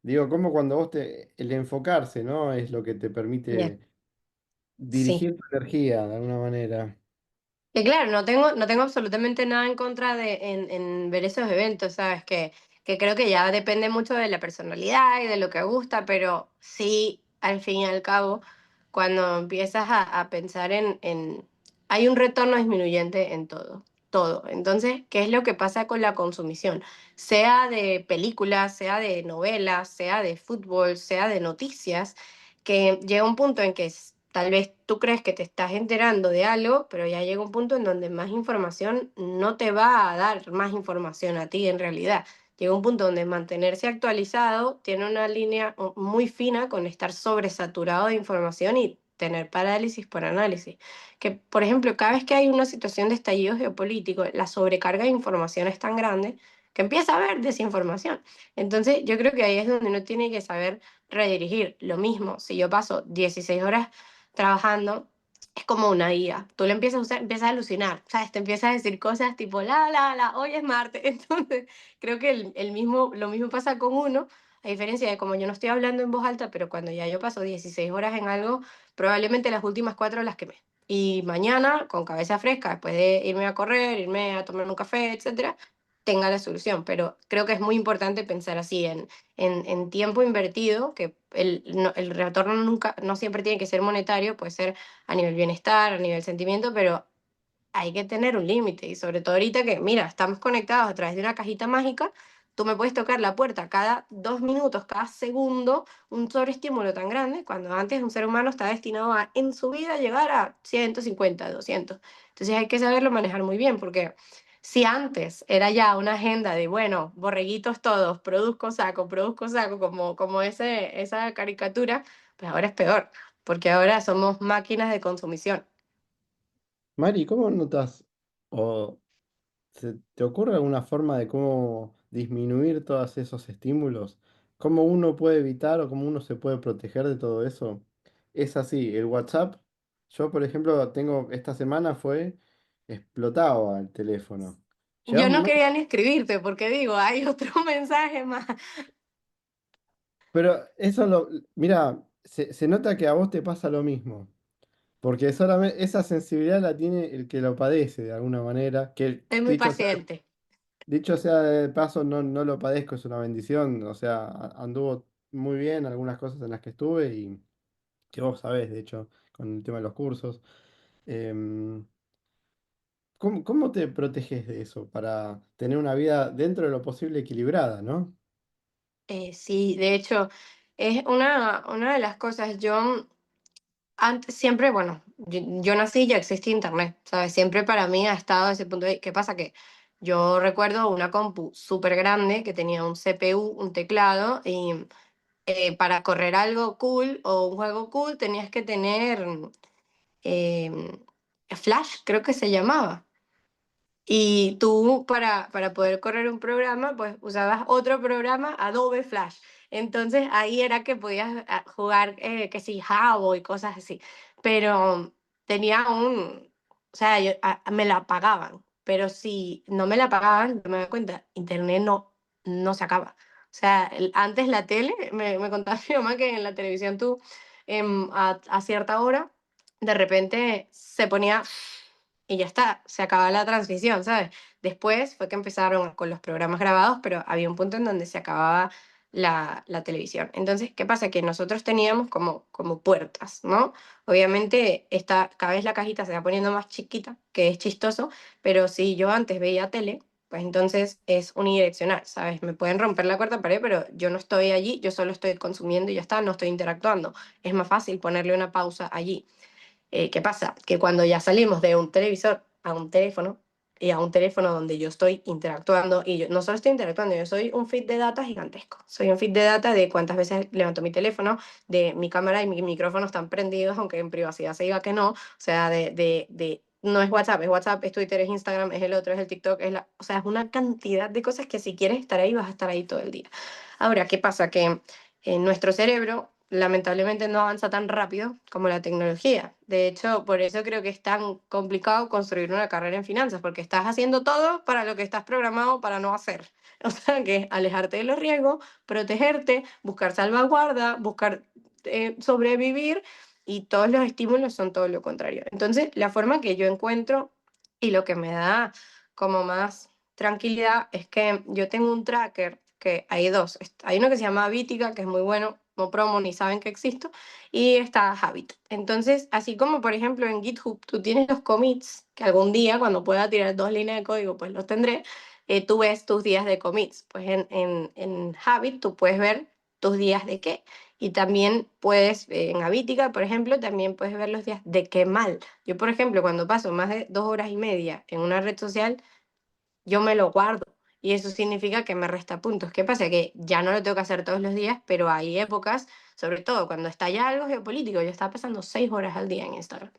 digo, como cuando el enfocarse, ¿no? Es lo que te Ya. permite Sí. dirigir tu energía de alguna manera. Que claro, no tengo absolutamente nada en contra de en ver esos eventos, ¿sabes? Que creo que ya depende mucho de la personalidad y de lo que gusta, pero sí, al fin y al cabo, cuando empiezas a pensar hay un retorno disminuyente en todo, todo. Entonces, ¿qué es lo que pasa con la consumición? Sea de películas, sea de novelas, sea de fútbol, sea de noticias, que llega un punto en que tal vez tú crees que te estás enterando de algo, pero ya llega un punto en donde más información no te va a dar más información a ti en realidad. Llega un punto donde mantenerse actualizado tiene una línea muy fina con estar sobresaturado de información y tener parálisis por análisis. Que, por ejemplo, cada vez que hay una situación de estallido geopolítico, la sobrecarga de información es tan grande que empieza a haber desinformación. Entonces, yo creo que ahí es donde uno tiene que saber redirigir. Lo mismo, si yo paso 16 horas trabajando, es como una IA. Tú lo empiezas a usar, empiezas a alucinar, ¿sabes? Te empiezas a decir cosas tipo, hoy es martes. Entonces, creo que lo mismo pasa con uno, a diferencia de como yo no estoy hablando en voz alta, pero cuando ya yo paso 16 horas en algo, probablemente las últimas 4 las quemé. Y mañana, con cabeza fresca, después de irme a correr, irme a tomar un café, etcétera, tenga la solución. Pero creo que es muy importante pensar así en tiempo invertido, que el retorno nunca, no siempre tiene que ser monetario, puede ser a nivel bienestar, a nivel sentimiento, pero hay que tener un límite. Y sobre todo ahorita que, mira, estamos conectados a través de una cajita mágica, tú me puedes tocar la puerta cada 2 minutos, cada segundo, un sobreestímulo tan grande, cuando antes un ser humano está destinado a, en su vida, llegar a 150, 200. Entonces hay que saberlo manejar muy bien, porque si antes era ya una agenda de, bueno, borreguitos todos, produzco saco, como esa caricatura, pues ahora es peor, porque ahora somos máquinas de consumición. Mari, ¿cómo notas o te ocurre alguna forma de cómo disminuir todos esos estímulos? ¿Cómo uno puede evitar o cómo uno se puede proteger de todo eso? Es así, el WhatsApp, yo por ejemplo esta semana fue explotado al teléfono. Llega Yo un no momento, quería ni escribirte porque digo, hay otro mensaje más. pero mira, se nota que a vos te pasa lo mismo. Porque solamente esa sensibilidad la tiene el que lo padece de alguna manera, que Soy muy paciente. dicho sea de paso, no lo padezco, es una bendición, o sea, anduvo muy bien algunas cosas en las que estuve y que vos sabés, de hecho, con el tema de los cursos. Em, ¿Cómo te proteges de eso para tener una vida dentro de lo posible equilibrada, ¿no? Sí, de hecho, es una de las cosas. Yo antes, siempre, bueno, yo nací y ya existía Internet, ¿sabes? Siempre para mí ha estado ese punto de. ¿Qué pasa? Que yo recuerdo una compu súper grande que tenía un CPU, un teclado, y para correr algo cool o un juego cool tenías que tener em, Flash, creo que se llamaba. Y tú para poder correr un programa, pues usabas otro programa, Adobe Flash. Entonces ahí era que podías jugar, que sí, Jabo y cosas así. Pero tenía o sea, me la pagaban. Pero si no me la pagaban, yo me doy cuenta, internet no se acaba. O sea, antes la tele, me contaba mi mamá que en la televisión tú, a cierta hora, de repente se ponía y ya está, se acaba la transmisión, ¿sabes? Después fue que empezaron con los programas grabados, pero había un punto en donde se acababa la televisión. Entonces, ¿qué pasa? Que nosotros teníamos como puertas, ¿no? Obviamente, cada vez la cajita se va poniendo más chiquita, que es chistoso, pero si yo antes veía tele, pues entonces es unidireccional, ¿sabes? Me pueden romper la cuarta pared, pero yo no estoy allí, yo solo estoy consumiendo y ya está, no estoy interactuando. Es más fácil ponerle una pausa allí. ¿Qué pasa? Que cuando ya salimos de un televisor a un teléfono y a un teléfono donde yo estoy interactuando, y yo no solo estoy interactuando, yo soy un feed de data gigantesco. Soy un feed de data de cuántas veces levanto mi teléfono, de mi cámara y mi micrófono están prendidos, aunque en privacidad se diga que no. O sea, no es WhatsApp, es WhatsApp, es Twitter, es Instagram, es el otro, es el TikTok, o sea, es una cantidad de cosas que si quieres estar ahí, vas a estar ahí todo el día. Ahora, ¿qué pasa? Que nuestro cerebro lamentablemente no avanza tan rápido como la tecnología. De hecho, por eso creo que es tan complicado construir una carrera en finanzas, porque estás haciendo todo para lo que estás programado para no hacer. O sea, que alejarte de los riesgos, protegerte, buscar salvaguarda, buscar sobrevivir, y todos los estímulos son todo lo contrario. Entonces, la forma que yo encuentro y lo que me da como más tranquilidad es que yo tengo un tracker, que hay dos. Hay uno que se llama Habitica, que es muy bueno, no promo ni saben que existo, y está Habit. Entonces, así como por ejemplo en GitHub tú tienes los commits, que algún día cuando pueda tirar 2 líneas de código, pues los tendré, tú ves tus días de commits. Pues en Habit tú puedes ver tus días de qué. Y también puedes, en Habitica, por ejemplo, también puedes ver los días de qué mal. Yo, por ejemplo, cuando paso más de 2 horas y media en una red social, yo me lo guardo. Y eso significa que me resta puntos. ¿Qué pasa? Que ya no lo tengo que hacer todos los días, pero hay épocas, sobre todo cuando está ya algo geopolítico, yo estaba pasando 6 horas al día en Instagram.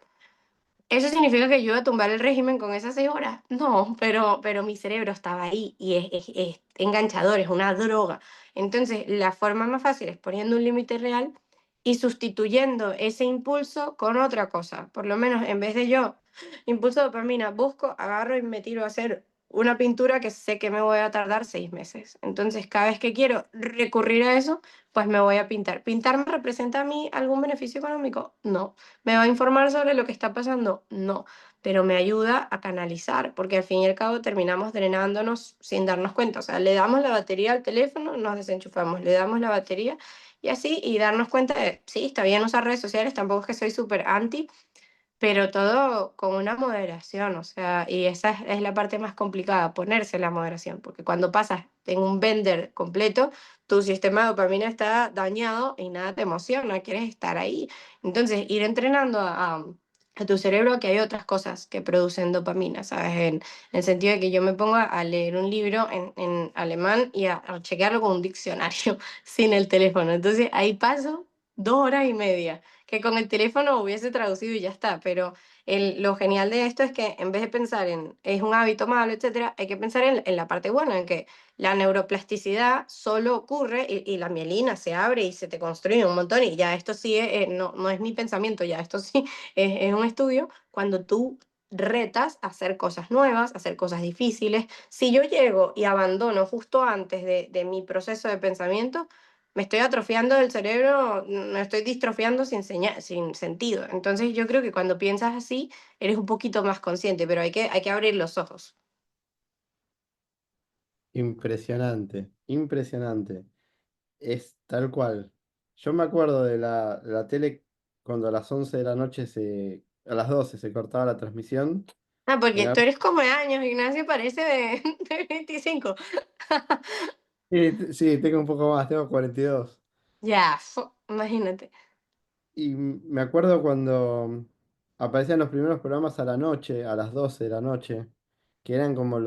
¿Eso significa que yo iba a tumbar el régimen con esas 6 horas? No, pero mi cerebro estaba ahí y es enganchador, es una droga. Entonces, la forma más fácil es poniendo un límite real y sustituyendo ese impulso con otra cosa. Por lo menos, en vez de yo, impulso de dopamina, busco, agarro y me tiro a hacer una pintura que sé que me voy a tardar 6 meses. Entonces, cada vez que quiero recurrir a eso, pues me voy a pintar. ¿Pintar me representa a mí algún beneficio económico? No. ¿Me va a informar sobre lo que está pasando? No, pero me ayuda a canalizar, porque al fin y al cabo terminamos drenándonos sin darnos cuenta. O sea, le damos la batería al teléfono, nos desenchufamos, le damos la batería y así, y darnos cuenta de, sí, está bien usar redes sociales, tampoco es que soy súper anti, pero todo con una moderación, o sea, y esa es la parte más complicada, ponerse la moderación, porque cuando pasas en un bender completo, tu sistema de dopamina está dañado y nada te emociona, quieres estar ahí. Entonces, ir entrenando a tu cerebro a que hay otras cosas que producen dopamina, ¿sabes? En el sentido de que yo me ponga a leer un libro en alemán y a chequearlo con un diccionario sin el teléfono. Entonces, ahí paso 2 horas y media que con el teléfono hubiese traducido y ya está, pero lo genial de esto es que en vez de pensar en es un hábito malo, etcétera, hay que pensar en la parte buena, en que la neuroplasticidad solo ocurre y la mielina se abre y se te construye un montón, y ya esto sí no es mi pensamiento, ya esto sí es un estudio, cuando tú retas a hacer cosas nuevas, a hacer cosas difíciles. Si yo llego y abandono justo antes de mi proceso de pensamiento, me estoy atrofiando el cerebro, me estoy distrofiando sin sentido. Entonces yo creo que cuando piensas así, eres un poquito más consciente, pero hay que abrir los ojos. Impresionante, impresionante. Es tal cual. Yo me acuerdo de la tele cuando a las 11 de la noche a las 12 se cortaba la transmisión. Ah, porque tú General- eres como de años, Ignacio parece de 25. Sí, sí, tengo un poco más, tengo 42. Ya, imagínate. Y me acuerdo cuando aparecían los primeros programas a la noche, a las 12 de la noche, que eran como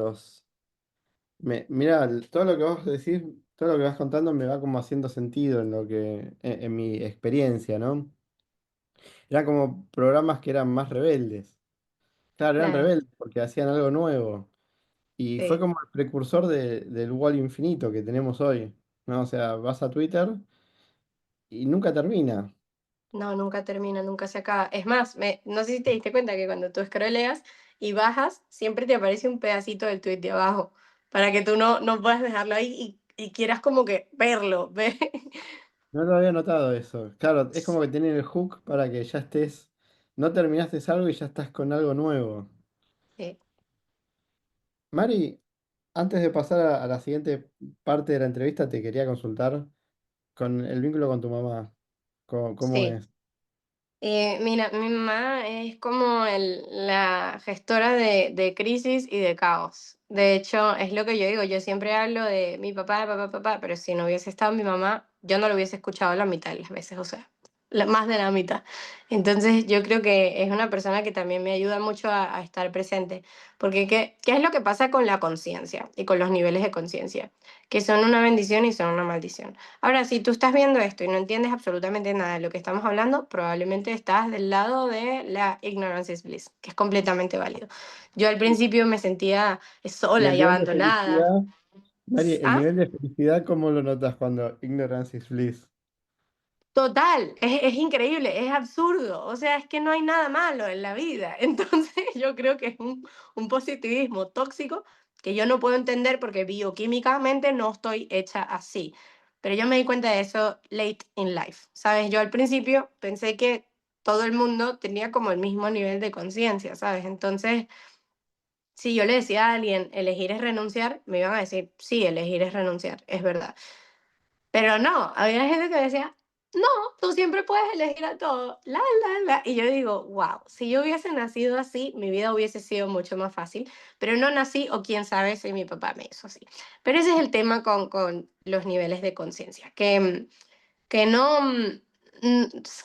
Mira, todo lo que vos decís, todo lo que vas contando me va como haciendo sentido en lo en mi experiencia, ¿no? Eran como programas que eran más rebeldes. Claro, eran Claro, rebeldes porque hacían algo nuevo. Y fue sí. como el precursor del wall infinito que tenemos hoy, ¿no? O sea, vas a Twitter y nunca termina. No, nunca termina, nunca se acaba. Es más, no sé si te diste cuenta que cuando tú scrolleas y bajas, siempre te aparece un pedacito del tweet de abajo, para que tú no puedas dejarlo ahí y quieras como que verlo, ver. No lo había notado eso. Claro, es como que tienen el hook para que ya estés, no terminaste algo y ya estás con algo nuevo. Sí, Mari, antes de pasar a la siguiente parte de la entrevista, te quería consultar con el vínculo con tu mamá. ¿Cómo sí. es? Mira, mi mamá es como la gestora de crisis y de caos. De hecho, es lo que yo digo, yo siempre hablo de mi papá, papá, papá, pero si no hubiese estado mi mamá, yo no lo hubiese escuchado la mitad de las veces, o sea, más de la mitad. Entonces, yo creo que es una persona que también me ayuda mucho a estar presente, porque ¿qué es lo que pasa con la conciencia y con los niveles de conciencia? Que son una bendición y son una maldición. Ahora, si tú estás viendo esto y no entiendes absolutamente nada de lo que estamos hablando, probablemente estás del lado de la ignorance is bliss, que es completamente válido. Yo al principio me sentía Y sola el y nivel de abandonada. felicidad, Mari, el ¿Ah? nivel de felicidad, ¿cómo lo notas cuando ignorance is bliss? Total, es increíble, es absurdo, o sea, es que no hay nada malo en la vida. Entonces yo creo que es un positivismo tóxico que yo no puedo entender porque bioquímicamente no estoy hecha así. Pero yo me di cuenta de eso late in life, ¿sabes? Yo al principio pensé que todo el mundo tenía como el mismo nivel de conciencia, ¿sabes? Entonces, si yo le decía a alguien, elegir es renunciar, me iban a decir, sí, elegir es renunciar, es verdad. Pero no, había gente que decía, no, tú siempre puedes elegir a todo, la. Y yo digo, wow, si yo hubiese nacido así, mi vida hubiese sido mucho más fácil, pero no nací o quién sabe si mi papá me hizo así. Pero ese es el tema con los niveles de conciencia, que no,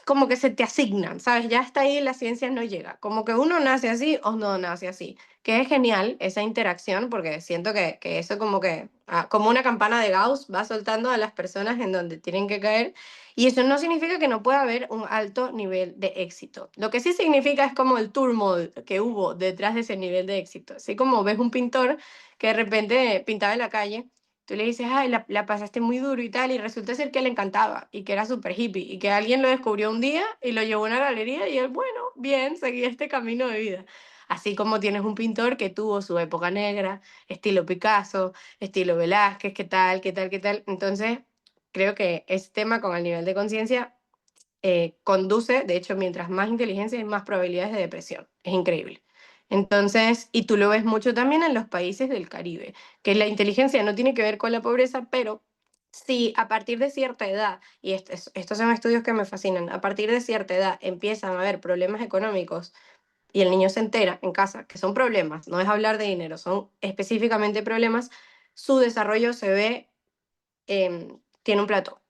como que se te asignan, ¿sabes? Ya hasta ahí la ciencia no llega, como que uno nace así o no nace así, que es genial esa interacción porque siento que eso como que, como una campana de Gauss, va soltando a las personas en donde tienen que caer y eso no significa que no pueda haber un alto nivel de éxito. Lo que sí significa es como el turmoil que hubo detrás de ese nivel de éxito, así como ves un pintor que de repente pintaba en la calle. Tú le dices, ay, la pasaste muy duro y tal, y resulta ser que le encantaba y que era súper hippie y que alguien lo descubrió un día y lo llevó a una galería y él, bueno, bien, seguía este camino de vida. Así como tienes un pintor que tuvo su época negra, estilo Picasso, estilo Velázquez, qué tal, qué tal, qué tal. Entonces, creo que ese tema con el nivel de conciencia conduce, de hecho, mientras más inteligencia hay más probabilidades de depresión. Es increíble. Entonces, y tú lo ves mucho también en los países del Caribe, que la inteligencia no tiene que ver con la pobreza, pero si a partir de cierta edad, y estos son estudios que me fascinan, a partir de cierta edad empiezan a haber problemas económicos y el niño se entera en casa que son problemas, no es hablar de dinero, son específicamente problemas, su desarrollo se ve tiene un plato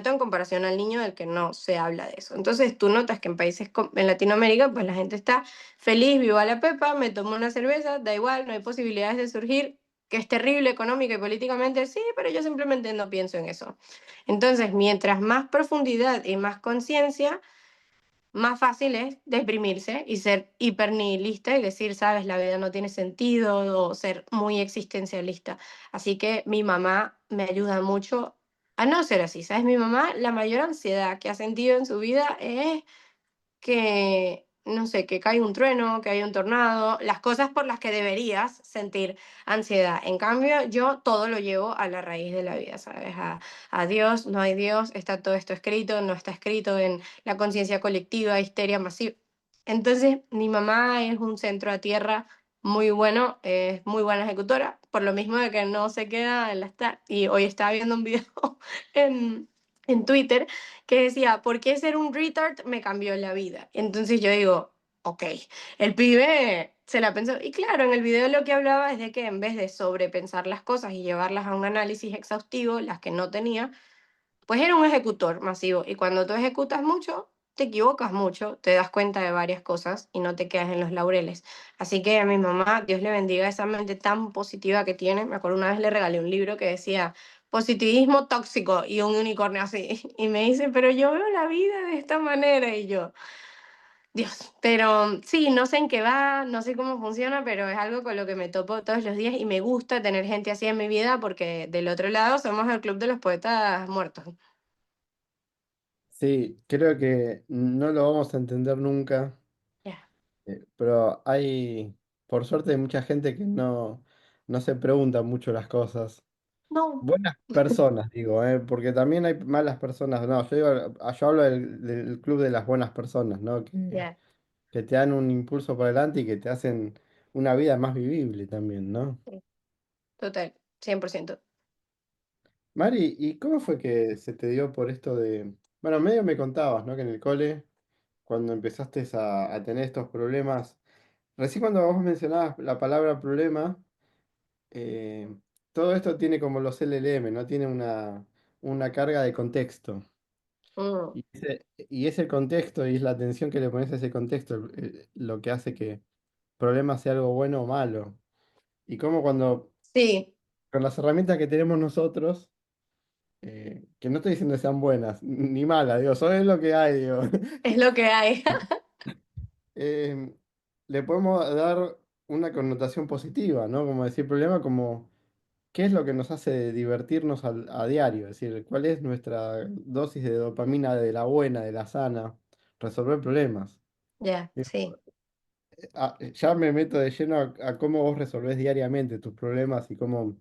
en comparación al niño del que no se habla de eso. Entonces tú notas que en países en Latinoamérica, pues la gente está feliz, viva la pepa, me tomo una cerveza, da igual, no hay posibilidades de surgir, que es terrible económica y políticamente, sí, pero yo simplemente no pienso en eso. Entonces, mientras más profundidad y más conciencia, más fácil es deprimirse y ser hipernihilista y decir, sabes, la vida no tiene sentido o ser muy existencialista. Así que mi mamá me ayuda mucho a no ser así, ¿sabes? Mi mamá, la mayor ansiedad que ha sentido en su vida es que, no sé, que cae un trueno, que hay un tornado, las cosas por las que deberías sentir ansiedad. En cambio, yo todo lo llevo a la raíz de la vida, ¿sabes? A Dios, no hay Dios, está todo esto escrito, no está escrito en la conciencia colectiva, histeria masiva. Entonces, mi mamá es un centro a tierra muy bueno, es muy buena ejecutora, por lo mismo de que no se queda en la estar. Y hoy estaba viendo un video en, en Twitter que decía, ¿por qué ser un retard me cambió la vida? Entonces yo digo, ok, el pibe se la pensó. Y claro, en el video lo que hablaba es de que en vez de sobrepensar las cosas y llevarlas a un análisis exhaustivo, las que no tenía, pues era un ejecutor masivo. Y cuando tú ejecutas mucho, te equivocas mucho, te das cuenta de varias cosas y no te quedas en los laureles. Así que a mi mamá, Dios le bendiga esa mente tan positiva que tiene. Me acuerdo una vez le regalé un libro que decía positivismo tóxico y un unicornio así. Y me dice, pero yo veo la vida de esta manera y yo, Dios, pero sí, no sé en qué va, no sé cómo funciona, pero es algo con lo que me topo todos los días y me gusta tener gente así en mi vida porque del otro lado somos el club de los poetas muertos. Sí, creo que no lo vamos a entender nunca, Ya. pero por suerte hay mucha gente que no se pregunta mucho las cosas. No. Buenas personas, digo, porque también hay malas personas. No, yo hablo del club de las buenas personas, ¿no? Ya, Que te dan un impulso para adelante y que te hacen una vida más vivible también, ¿no? sí, total, 100%. Mari, ¿y cómo fue que se te dio por esto de... Bueno, medio me contabas, ¿no? Que en el cole, cuando empezaste a tener estos problemas, recién cuando vos mencionabas la palabra problema, eh, todo esto tiene como los LLM, ¿no? Tiene una carga de contexto. Mm, Y es el contexto y es la atención que le pones a ese contexto lo que hace que problema sea algo bueno o malo. Y como cuando, sí, con las herramientas que tenemos nosotros, que no estoy diciendo que sean buenas ni malas, digo, solo es lo que hay, digo, es lo que hay. eh, le podemos dar una connotación positiva, ¿no? Como decir problema, como qué es lo que nos hace divertirnos a diario, es decir, cuál es nuestra dosis de dopamina de la buena, de la sana, resolver problemas. Ya, sí, Ya me meto de lleno a cómo vos resolvés diariamente tus problemas y cómo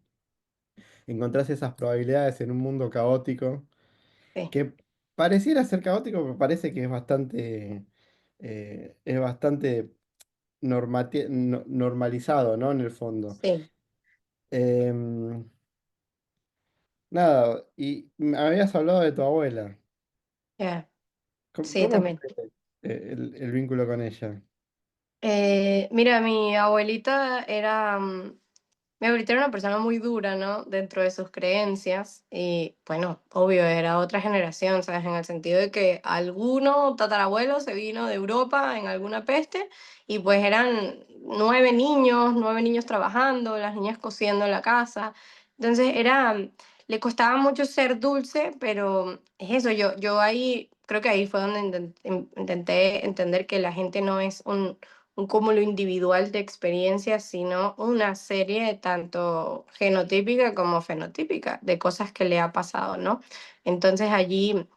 encontrás esas probabilidades en un mundo caótico, sí, que pareciera ser caótico, pero parece que es bastante normalizado, ¿no? En el fondo. sí, Em, Nada, y me habías hablado de tu abuela. ya, sí, ¿Cómo también. fue el vínculo con ella? Mira, mi abuelita era, mi abuelita era una persona muy dura, ¿no? Dentro de sus creencias. Y bueno, obvio, era otra generación, ¿sabes? En el sentido de que alguno tatarabuelo se vino de Europa en alguna peste y pues eran 9 niños trabajando, las niñas cosiendo en la casa. Entonces era, le costaba mucho ser dulce, pero es eso, yo ahí, creo que ahí fue donde intenté entender que la gente no es un cúmulo individual de experiencias, sino una serie tanto genotípica como fenotípica de cosas que le ha pasado, ¿no? Entonces allí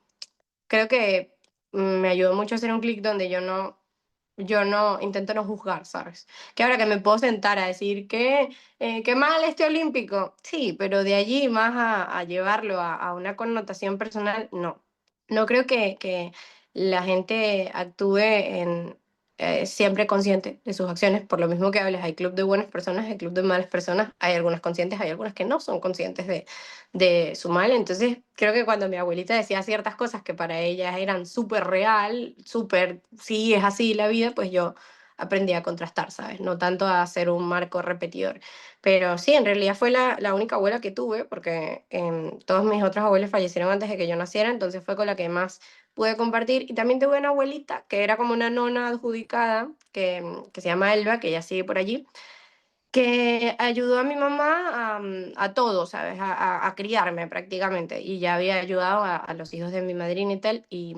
creo que me ayudó mucho a hacer un clic donde yo no intento no juzgar, ¿sabes? Que ahora que me puedo sentar a decir que qué mal este olímpico, sí, pero de allí más a llevarlo a una connotación personal, no. No creo que la gente actúe siempre consciente de sus acciones, por lo mismo que hables, hay club de buenas personas, hay club de malas personas, hay algunas conscientes, hay algunas que no son conscientes de su mal. Entonces, creo que cuando mi abuelita decía ciertas cosas que para ella eran súper real, súper, sí, es así la vida, pues yo aprendí a contrastar, ¿sabes? No tanto a hacer un marco repetidor. Pero sí, en realidad fue la única abuela que tuve, porque todos mis otros abuelos fallecieron antes de que yo naciera, entonces fue con la que más pude compartir. Y también tuve una abuelita que era como una nona adjudicada, que se llama Elba, que ella sigue por allí, que ayudó a mi mamá a todo, ¿sabes? A criarme prácticamente. Y ya había ayudado a los hijos de mi madrina y tal. Y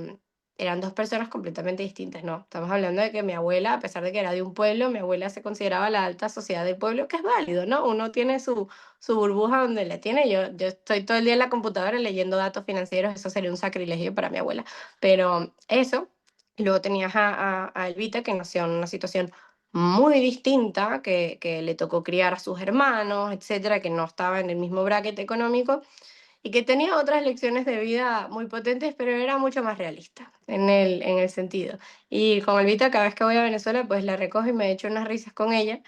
eran dos personas completamente distintas, ¿no? Estamos hablando de que mi abuela, a pesar de que era de un pueblo, mi abuela se consideraba la alta sociedad del pueblo, que es válido, ¿no? Uno tiene su burbuja donde le tiene. Yo estoy todo el día en la computadora leyendo datos financieros, eso sería un sacrilegio para mi abuela. Pero eso. Y luego tenías a Elvita, que nació en una situación muy distinta, que le tocó criar a sus hermanos, etcétera, que no estaba en el mismo bracket económico y que tenía otras lecciones de vida muy potentes, pero era mucho más realista en el sentido. Y con Elvita, cada vez que voy a Venezuela, pues la recojo y me echo unas risas con ella.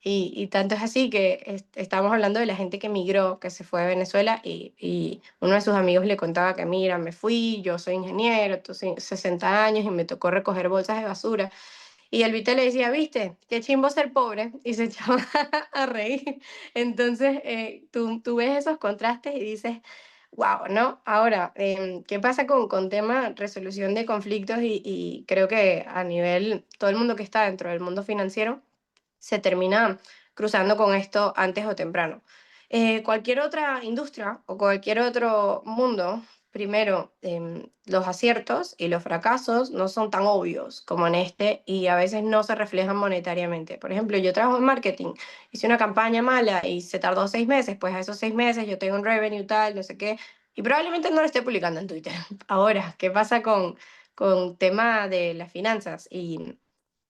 Y tanto es así que estábamos hablando de la gente que emigró, que se fue a Venezuela, y uno de sus amigos le contaba que, mira, me fui, yo soy ingeniero, tú 60 años y me tocó recoger bolsas de basura. Y el Vita le decía, viste, qué chimbo ser pobre, y se echaba a reír. Entonces, tú ves esos contrastes y dices, Wow, ¿no? Ahora, ¿qué pasa con tema resolución de conflictos? Y creo que a nivel, todo el mundo que está dentro del mundo financiero se termina cruzando con esto antes o temprano. Cualquier otra industria o cualquier otro mundo, primero, los aciertos y los fracasos no son tan obvios como en este y a veces no se reflejan monetariamente. Por ejemplo, yo trabajo en marketing, hice una campaña mala y se tardó 6 meses, pues a esos 6 meses yo tengo un revenue tal, no sé qué, y probablemente no lo esté publicando en Twitter. Ahora, ¿qué pasa con tema de las finanzas? Y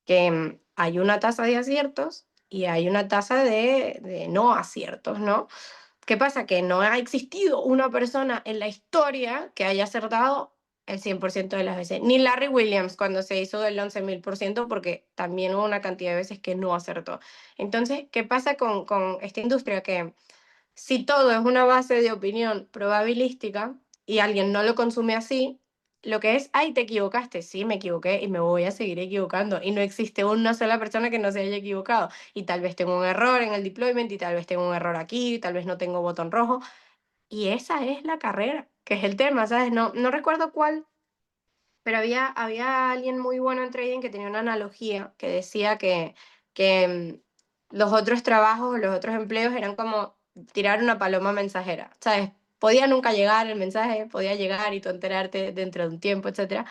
que hay una tasa de aciertos y hay una tasa de no aciertos, ¿no? ¿Qué pasa? Que no ha existido una persona en la historia que haya acertado el 100% de las veces. Ni Larry Williams cuando se hizo del 11.000%, porque también hubo una cantidad de veces que no acertó. Entonces, ¿qué pasa con esta industria? Que si todo es una base de opinión probabilística y alguien no lo consume así, lo que es, ay, te equivocaste, sí, me equivoqué y me voy a seguir equivocando. Y no existe una sola persona que no se haya equivocado. Y tal vez tengo un error en el deployment y tal vez tengo un error aquí, tal vez no tengo botón rojo. Y esa es la carrera, que es el tema, ¿sabes? No recuerdo cuál, pero había alguien muy bueno en trading que tenía una analogía que decía que los otros trabajos, los otros empleos eran como tirar una paloma mensajera, ¿sabes? Podía nunca llegar el mensaje, podía llegar y tú enterarte dentro de un tiempo, etcétera.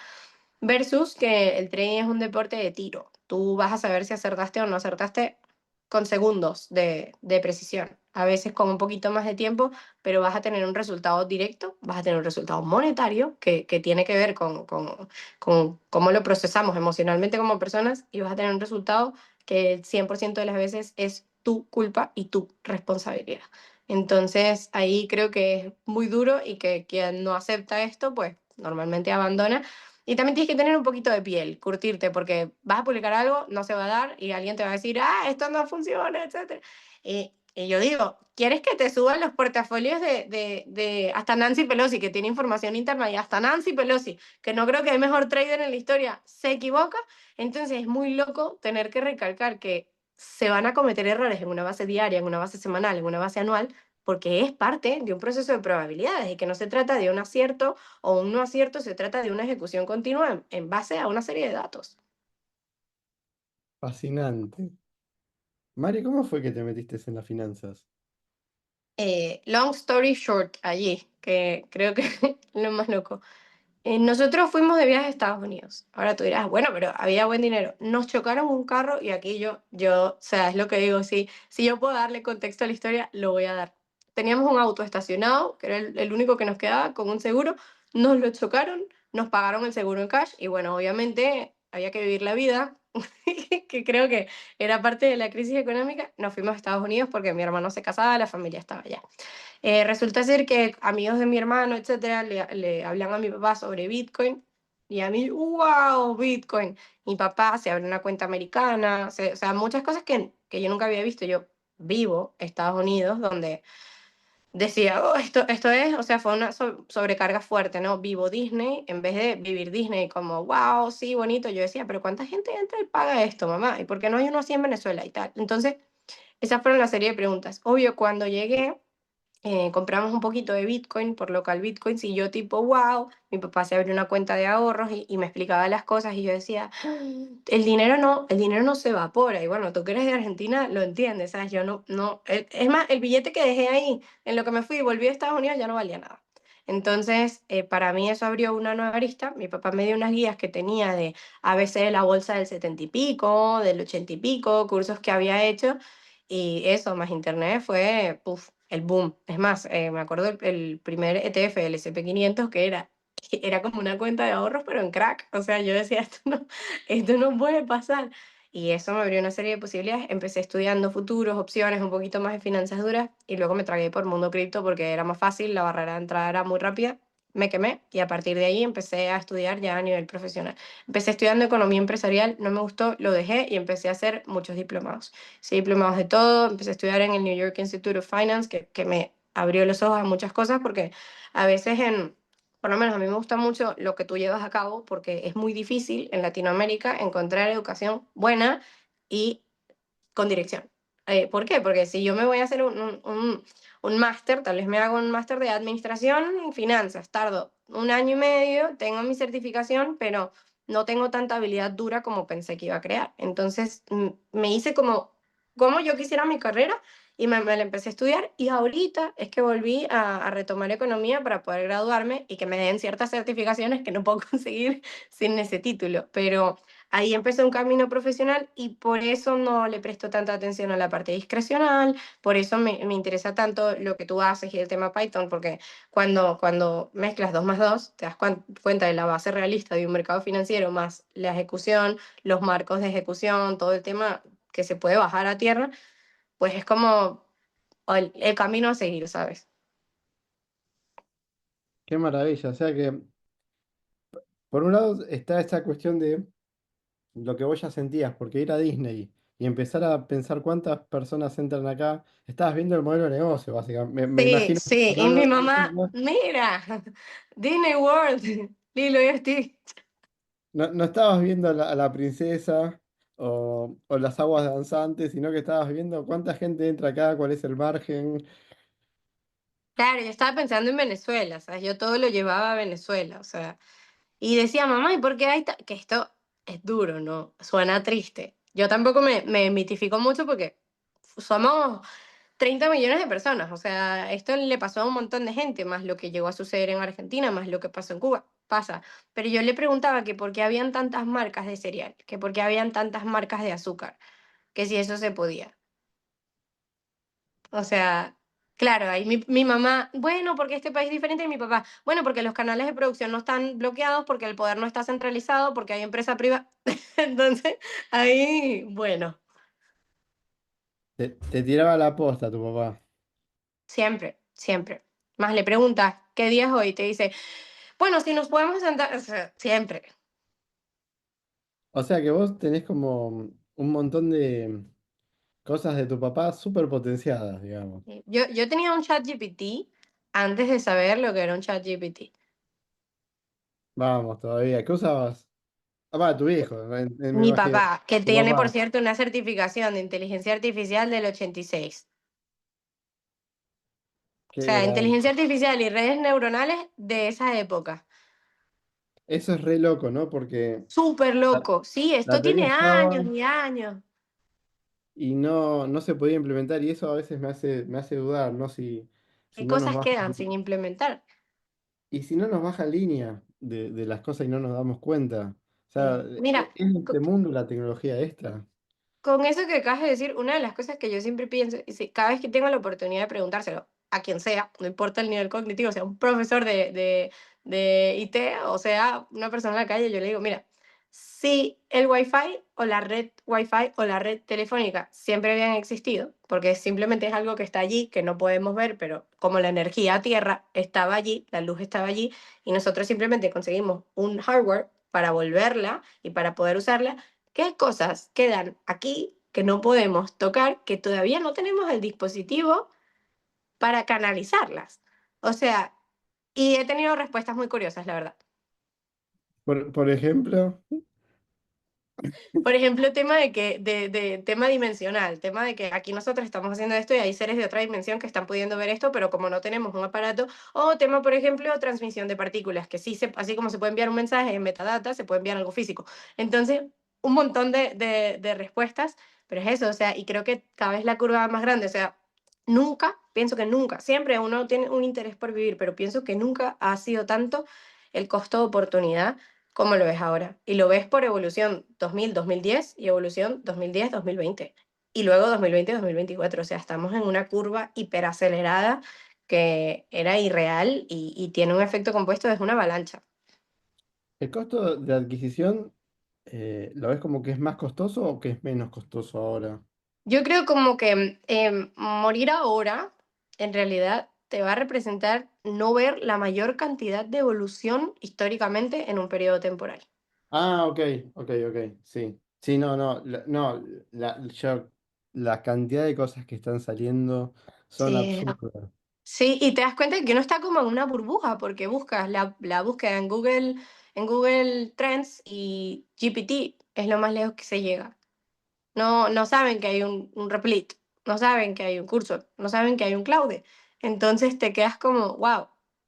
Versus que el trading es un deporte de tiro. Tú vas a saber si acertaste o no acertaste con segundos de precisión. A veces con un poquito más de tiempo, pero vas a tener un resultado directo, vas a tener un resultado monetario que tiene que ver con cómo lo procesamos emocionalmente como personas y vas a tener un resultado que el 100% de las veces es tu culpa y tu responsabilidad. Entonces ahí creo que es muy duro y que quien no acepta esto, pues normalmente abandona y también tienes que tener un poquito de piel, curtirte, porque vas a publicar algo, no se va a dar y alguien te va a decir, ah, esto no funciona, etcétera. Y yo digo, ¿quieres que te suban los portafolios de hasta Nancy Pelosi, que tiene información interna, y hasta Nancy Pelosi, que no creo que hay mejor trader en la historia, se equivoca? Entonces es muy loco tener que recalcar que se van a cometer errores en una base diaria, en una base semanal, en una base anual, porque es parte de un proceso de probabilidades y que no se trata de un acierto o un no acierto, se trata de una ejecución continua en base a una serie de datos. Fascinante. Mari, ¿cómo fue que te metiste en las finanzas? Long story short, allí, que creo que es lo más loco. Nosotros fuimos de viaje a Estados Unidos. Ahora tú dirás, bueno, pero había buen dinero. Nos chocaron un carro y aquí o sea, es lo que digo, si yo puedo darle contexto a la historia, lo voy a dar. Teníamos un auto estacionado, que era el único que nos quedaba, con un seguro. Nos lo chocaron, nos pagaron el seguro en cash y bueno, obviamente había que vivir la vida, que creo que era parte de la crisis económica. Nos fuimos a Estados Unidos porque mi hermano se casaba, la familia estaba allá. Resulta ser que amigos de mi hermano, etcétera, le hablan a mi papá sobre Bitcoin y a mí, wow, Bitcoin. Mi papá se abre una cuenta americana, o sea, muchas cosas que yo nunca había visto. Yo vivo Estados Unidos, donde decía, oh, esto es, o sea, fue una sobrecarga fuerte, ¿no? Vivo Disney en vez de vivir Disney como, wow, sí, bonito. Yo decía, pero ¿cuánta gente entra y paga esto, mamá? ¿Y por qué no hay uno así en Venezuela y tal? Entonces, esas fueron la serie de preguntas. Obvio, cuando llegué compramos un poquito de Bitcoin por local Bitcoin y yo tipo, wow, mi papá se abrió una cuenta de ahorros y me explicaba las cosas y yo decía, el dinero no se evapora. Y bueno, tú que eres de Argentina lo entiendes, ¿sabes? Yo es más, el billete que dejé ahí, en lo que me fui y volví a Estados Unidos ya no valía nada. Entonces, para mí eso abrió una nueva arista. Mi papá me dio unas guías que tenía de ABC de la bolsa del 70 y pico, del 80 y pico, cursos que había hecho. Y eso, más internet, fue puf, el boom. Es más, me acuerdo el primer ETF, el S&P 500 que era como una cuenta de ahorros, pero en crack. O sea, yo decía, esto no puede pasar. Y eso me abrió una serie de posibilidades. Empecé estudiando futuros, opciones, un poquito más de finanzas duras, y luego me tragué por mundo cripto porque era más fácil, la barrera de entrada era muy rápida. Me quemé y a partir de ahí empecé a estudiar ya a nivel profesional. Empecé estudiando economía empresarial, no me gustó, lo dejé y empecé a hacer muchos diplomados. Sí, diplomados de todo. Empecé a estudiar en el New York Institute of Finance, que me abrió los ojos a muchas cosas, porque a veces por lo menos a mí me gusta mucho lo que tú llevas a cabo, porque es muy difícil en Latinoamérica encontrar educación buena y con dirección. ¿Por qué? Porque si yo me voy a hacer un máster, tal vez me hago un máster de administración, finanzas, tardo un año y medio, tengo mi certificación, pero no tengo tanta habilidad dura como pensé que iba a crear. Entonces me hice como yo quisiera mi carrera y me la empecé a estudiar y ahorita es que volví a retomar economía para poder graduarme y que me den ciertas certificaciones que no puedo conseguir sin ese título. Pero ahí empecé un camino profesional y por eso no le presto tanta atención a la parte discrecional, por eso me interesa tanto lo que tú haces y el tema Python, porque cuando mezclas 2 más 2 te das cuenta de la base realista de un mercado financiero más la ejecución, los marcos de ejecución, todo el tema que se puede bajar a tierra, pues es como el camino a seguir, ¿sabes? Qué maravilla. O sea que, por un lado, está esta cuestión de lo que vos ya sentías, porque ir a Disney y empezar a pensar cuántas personas entran acá, estabas viendo el modelo de negocio, básicamente. Me Sí, imagino. sí, y No, mi no, mamá, no, mira, Disney World, Lilo y Stitch. no estabas viendo a la princesa o las aguas danzantes, sino que estabas viendo cuánta gente entra acá, cuál es el margen. Claro, yo estaba pensando en Venezuela, ¿sabes? Yo todo lo llevaba a Venezuela, o sea, y decía, mamá, ¿y por qué que esto es duro, ¿no? Suena triste. Yo tampoco me mitifico mucho porque somos 30 millones de personas, o sea, esto le pasó a un montón de gente, más lo que llegó a suceder en Argentina, más lo que pasó en Cuba, pasa. Pero yo le preguntaba que por qué habían tantas marcas de cereal, que por qué habían tantas marcas de azúcar, que si eso se podía. O sea, claro, ahí mi mamá, bueno, porque este país es diferente, y mi papá, bueno, porque los canales de producción no están bloqueados, porque el poder no está centralizado, porque hay empresa privada. Entonces, ahí, bueno, Te tiraba la posta tu papá. siempre, siempre. Más le preguntas, ¿qué día es hoy? Te dice, bueno, si nos podemos sentar, o sea, siempre. O sea que vos tenés como un montón de cosas de tu papá súper potenciadas, digamos. Yo tenía un chat GPT antes de saber lo que era un chat GPT. Vamos, todavía. ¿Qué usabas? Ah, va, tu viejo, me Mi imagino. papá, que Tu tiene, por papá. cierto, una certificación de inteligencia artificial del 86. O Qué sea, grande. inteligencia artificial y redes neuronales de esa época. Eso es re loco, ¿no? Porque Súper la, loco. Sí, la esto teoría tiene años estaba y años. y no se podía implementar. Y eso a veces me hace dudar, ¿no? Si ¿Qué no nos cosas baja. quedan sin implementar? Y si no nos baja línea de las cosas y no nos damos cuenta. O sea, Mira, ¿es este mundo la tecnología esta? con eso que acabas de decir, una de las cosas que yo siempre pienso, y cada vez que tengo la oportunidad de preguntárselo a quien sea, no importa el nivel cognitivo, sea un profesor de IT o sea una persona en la calle, yo le digo, mira, si el Wi-Fi o la red Wi-Fi o la red telefónica siempre habían existido, porque simplemente es algo que está allí, que no podemos ver, pero como la energía a tierra estaba allí, la luz estaba allí, y nosotros simplemente conseguimos un hardware para volverla y para poder usarla. ¿Qué cosas quedan aquí que no podemos tocar, que todavía no tenemos el dispositivo para canalizarlas? O sea, y he tenido respuestas muy curiosas, la verdad. Por ejemplo, Por ejemplo, tema de tema dimensional, tema de que aquí nosotros estamos haciendo esto y hay seres de otra dimensión que están pudiendo ver esto, pero como no tenemos un aparato, o tema, por ejemplo, transmisión de partículas, que sí, así como se puede enviar un mensaje en metadata, se puede enviar algo físico. Entonces, un montón de respuestas, pero es eso, o sea, y creo que cada vez la curva va más grande, o sea, nunca, pienso que nunca, siempre uno tiene un interés por vivir, pero pienso que nunca ha sido tanto el costo de oportunidad como lo ves ahora. Y lo ves por evolución 2000, 2010 y evolución 2010, 2020. Y luego 2020, 2024. O sea, estamos en una curva hiperacelerada que era irreal y tiene un efecto compuesto, es una avalancha. ¿el costo de adquisición lo ves como que es más costoso o que es menos costoso ahora? Yo creo como que morir ahora, en realidad, te va a representar no ver la mayor cantidad de evolución históricamente en un periodo temporal. Ah, ok, ok, sí. Sí, no, la cantidad de cosas que están saliendo son Sí, absurdas. sí, y te das cuenta de que uno está como en una burbuja porque buscas la búsqueda en Google Trends y GPT es lo más lejos que se llega. No, no saben que hay un replit. no saben que hay un curso, no saben que hay un Claude. Entonces te quedas como, wow,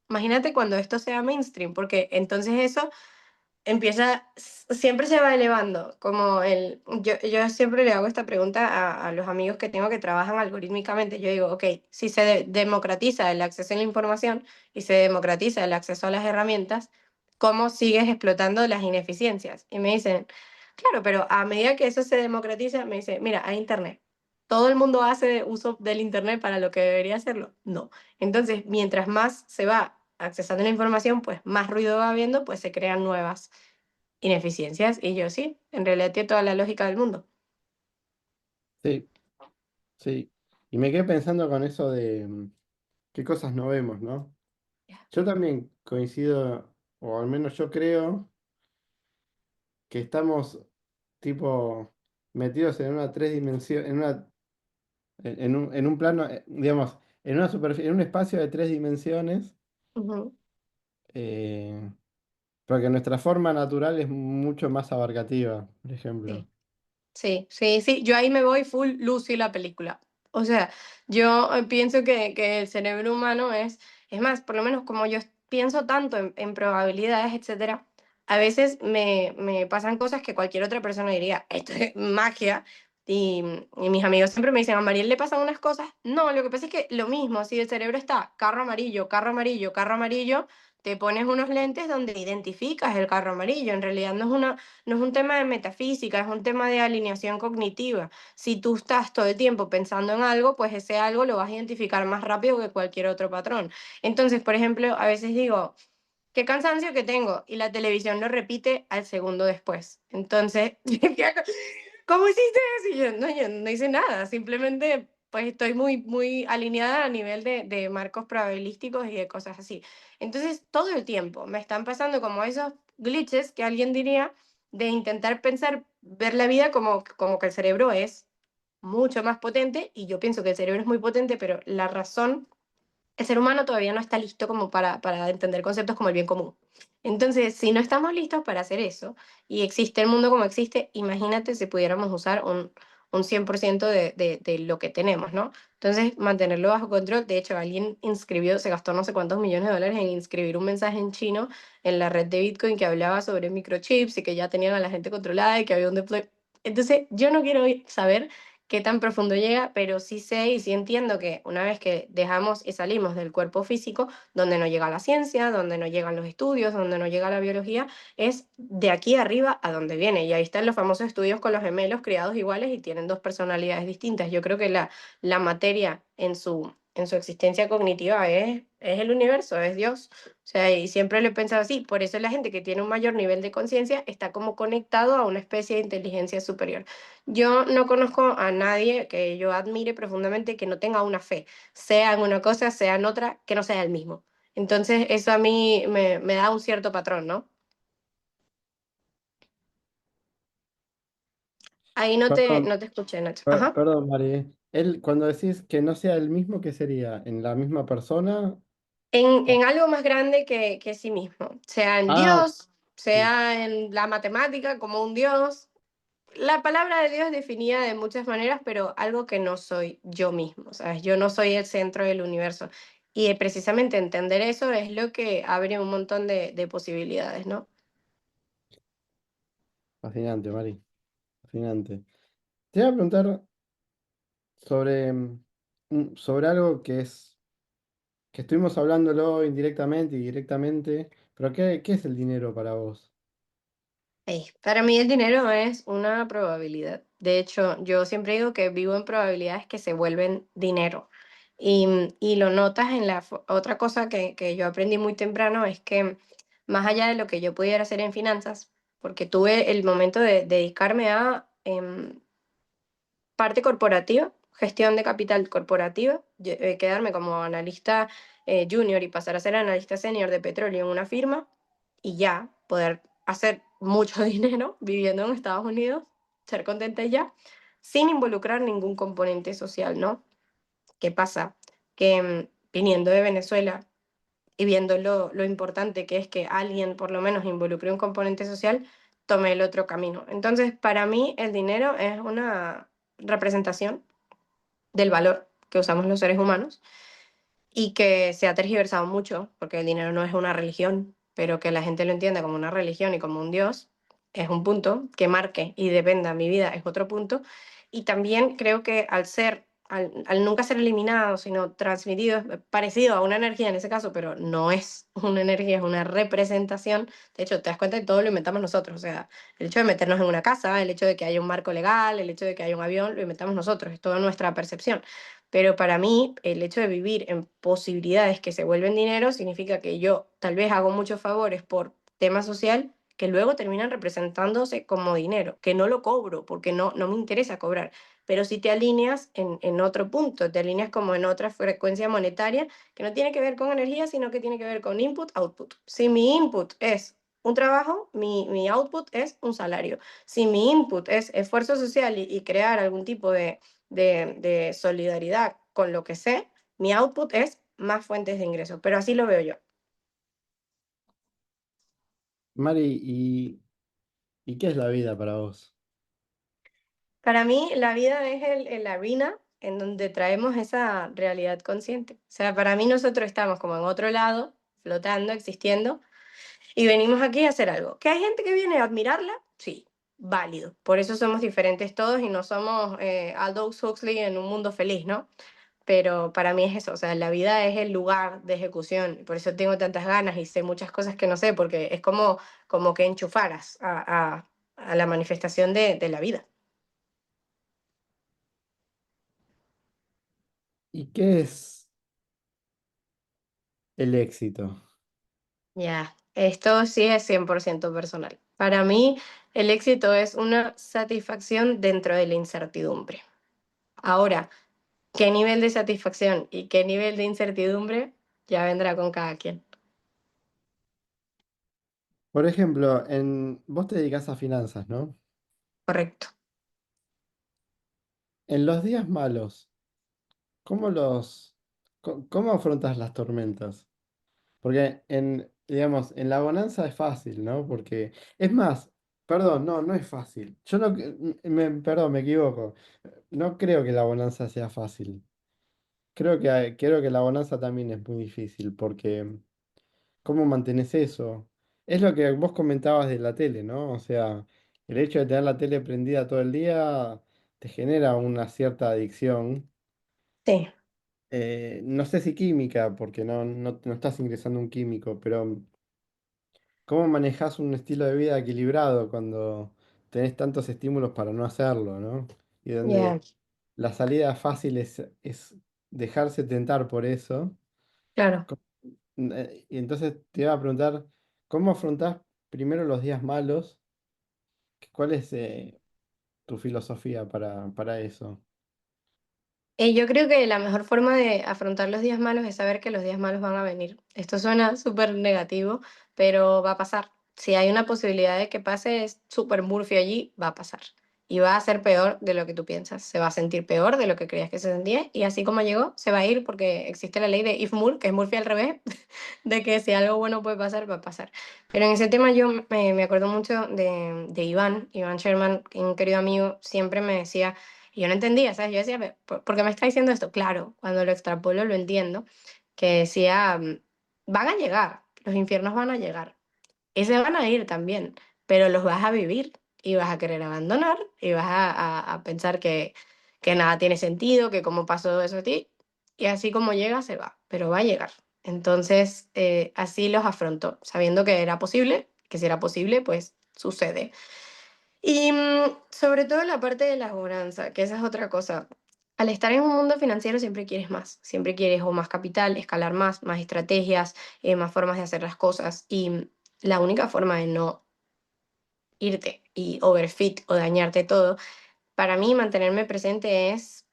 imagínate cuando esto sea mainstream, porque entonces eso siempre se va elevando, como yo siempre le hago esta pregunta a los amigos que tengo que trabajan algorítmicamente, yo digo, ok, si se democratiza el acceso a la información y se democratiza el acceso a las herramientas, ¿cómo sigues explotando las ineficiencias? Y me dicen, claro, pero a medida que eso se democratiza, me dice, mira, hay internet. ¿Todo el mundo hace uso del internet para lo que debería hacerlo? No. Entonces, mientras más se va accesando la información, pues más ruido va habiendo, pues se crean nuevas ineficiencias. Y yo sí, en realidad tiene toda la lógica del mundo. Sí, sí. Y me quedé pensando con eso de qué cosas no vemos, ¿no? Yo también coincido, o al menos yo creo, que estamos tipo metidos en una tres dimensiones, en un plano, digamos, en una superficie, en un espacio de tres dimensiones, Ujú. eh, porque nuestra forma natural es mucho más abarcativa, por ejemplo. Sí. Sí, sí, sí, yo ahí me voy full Lucy la película. O sea, yo pienso que el cerebro humano es más, por lo menos como yo pienso tanto en probabilidades, etcétera, a veces me pasan cosas que cualquier otra persona diría, esto es magia. Y mis amigos siempre me dicen, a Mariel le pasan unas cosas. No, lo que pasa es que lo mismo, si el cerebro está carro amarillo, carro amarillo, carro amarillo, te pones unos lentes donde identificas el carro amarillo. En realidad no es un tema de metafísica, es un tema de alineación cognitiva. Si tú estás todo el tiempo pensando en algo, pues ese algo lo vas a identificar más rápido que cualquier otro patrón. Entonces, por ejemplo, a veces digo, qué cansancio que tengo, y la televisión lo repite al segundo después. Entonces, ¿cómo hiciste eso? Y yo no hice nada, simplemente pues estoy muy alineada a nivel de marcos probabilísticos y de cosas así. Entonces, todo el tiempo me están pasando como esos glitches que alguien diría de intentar pensar, ver la vida como que el cerebro es mucho más potente, y yo pienso que el cerebro es muy potente, pero la razón, el ser humano todavía no está listo como para entender conceptos como el bien común. Entonces, si no estamos listos para hacer eso y existe el mundo como existe, imagínate si pudiéramos usar un 100% de lo que tenemos, ¿no? Entonces, mantenerlo bajo control. De hecho, alguien inscribió, se gastó no sé cuántos millones de dólares en inscribir un mensaje en chino en la red de Bitcoin que hablaba sobre microchips y que ya tenían a la gente controlada y que había un deploy. Entonces, yo no quiero saber qué tan profundo llega, pero sí sé y sí entiendo que una vez que dejamos y salimos del cuerpo físico, donde no llega la ciencia, donde no llegan los estudios, donde no llega la biología, es de aquí arriba a donde viene. Y ahí están los famosos estudios con los gemelos criados iguales y tienen dos personalidades distintas. Yo creo que la materia en su existencia cognitiva es el universo, es Dios. O sea, y siempre lo he pensado así. Por eso la gente que tiene un mayor nivel de conciencia está como conectado a una especie de inteligencia superior. Yo no conozco a nadie que yo admire profundamente que no tenga una fe, sea en una cosa, sea en otra, que no sea el mismo. Entonces, eso a mí me da un cierto patrón, ¿no? Ahí Perdón, no te escuché, Nacho. Ajá. perdón, Mari. Él, cuando decís que no sea el mismo, ¿qué sería? ¿En la misma persona? En algo más grande que sí mismo, sea en Ah, Dios, sí, sea en la matemática como un Dios. La palabra de Dios es definida de muchas maneras, pero algo que no soy yo mismo, ¿sabes? Yo no soy el centro del universo. Y precisamente entender eso es lo que abre un montón de posibilidades, ¿no? fascinante, Mari. Fascinante. Te iba a preguntar sobre, sobre algo que estuvimos hablándolo indirectamente y directamente, pero ¿qué es el dinero para vos? Para mí el dinero es una probabilidad. De hecho, yo siempre digo que vivo en probabilidades que se vuelven dinero. Y lo notas en otra cosa que yo aprendí muy temprano es que más allá de lo que yo pudiera hacer en finanzas, porque tuve el momento de dedicarme a parte corporativa, gestión de capital corporativa, quedarme como analista junior y pasar a ser analista senior de petróleo en una firma y ya poder hacer mucho dinero viviendo en Estados Unidos, ser contenta y ya, sin involucrar ningún componente social, ¿no? ¿Qué pasa? Que viniendo de Venezuela y viendo lo importante que es que alguien por lo menos involucre un componente social, tomé el otro camino. Entonces, para mí el dinero es una representación. del valor que usamos los seres humanos y que se ha tergiversado mucho, porque el dinero no es una religión, pero que la gente lo entienda como una religión y como un dios, es un punto, que marque y dependa mi vida es otro punto, y también creo que al nunca ser eliminado, sino transmitido, es parecido a una energía en ese caso, pero no es una energía, es una representación. De hecho, te das cuenta que todo lo inventamos nosotros, o sea, el hecho de meternos en una casa, el hecho de que haya un marco legal, el hecho de que haya un avión, lo inventamos nosotros, es toda nuestra percepción. Pero para mí, el hecho de vivir en posibilidades que se vuelven dinero significa que yo tal vez hago muchos favores por tema social que luego terminan representándose como dinero, que no lo cobro porque no me interesa cobrar. Pero si te alineas en otro punto, te alineas como en otra frecuencia monetaria que no tiene que ver con energía, sino que tiene que ver con input-output. Si mi input es un trabajo, mi output es un salario. Si mi input es esfuerzo social y crear algún tipo de solidaridad con lo que sé, mi output es más fuentes de ingresos, pero así lo veo yo. Mari, ¿y qué es la vida para vos? Para mí, la vida es la arena en donde traemos esa realidad consciente. O sea, para mí nosotros estamos como en otro lado, flotando, existiendo, y venimos aquí a hacer algo. ¿Que hay gente que viene a admirarla? Sí, válido. Por eso somos diferentes todos y no somos Aldous Huxley en un mundo feliz, ¿no? Pero para mí es eso, o sea, la vida es el lugar de ejecución, y por eso tengo tantas ganas y sé muchas cosas que no sé, porque es como que enchufaras a la manifestación de la vida. ¿Y qué es el éxito? Ya, esto sí es 100% personal. Para mí, el éxito es una satisfacción dentro de la incertidumbre. Ahora, ¿qué nivel de satisfacción y qué nivel de incertidumbre ya vendrá con cada quien? Por ejemplo, vos te dedicás a finanzas, ¿no? Correcto. En los días malos, ¿cómo cómo afrontas las tormentas? Porque digamos, en la bonanza es fácil, ¿no? Porque, es más, perdón, no es fácil. Yo no, perdón, me equivoco. No creo que la bonanza sea fácil. Creo que la bonanza también es muy difícil, porque ¿cómo mantenés eso? Es lo que vos comentabas de la tele, ¿no? O sea, el hecho de tener la tele prendida todo el día te genera una cierta adicción. Sí, No sé si química, porque no estás ingresando un químico, pero ¿cómo manejás un estilo de vida equilibrado cuando tenés tantos estímulos para no hacerlo, ¿no? Y ya, donde la salida fácil es dejarse tentar por eso. claro. Co- Y entonces te iba a preguntar, ¿cómo afrontás primero los días malos? ¿Cuál es tu filosofía para eso? Yo creo que la mejor forma de afrontar los días malos es saber que los días malos van a venir. Esto suena súper negativo, pero va a pasar. Si hay una posibilidad de que pase, es súper Murphy allí, va a pasar. Y va a ser peor de lo que tú piensas. Se va a sentir peor de lo que creías que se sentía. Y así como llegó, se va a ir porque existe la ley de if Mur, que es Murphy al revés, de que si algo bueno puede pasar, va a pasar. Pero en ese tema yo me acuerdo mucho de Iván Sherman, un querido amigo, siempre me decía y yo no entendía, ¿sabes? Yo decía, ¿por qué me está diciendo esto? Claro, cuando lo extrapolo lo entiendo, que decía, van a llegar, los infiernos van a llegar, y se van a ir también, pero los vas a vivir y vas a querer abandonar y vas a pensar que nada tiene sentido, que cómo pasó eso a ti, y así como llega, se va, pero va a llegar. Entonces, así los afrontó, sabiendo que era posible, que si era posible, pues sucede. Y sobre todo la parte de la cobranza, que esa es otra cosa. Al estar en un mundo financiero siempre quieres más, siempre quieres o más capital, escalar más estrategias, más formas de hacer las cosas. Y la única forma de no irte y overfit o dañarte todo, para mí mantenerme presente es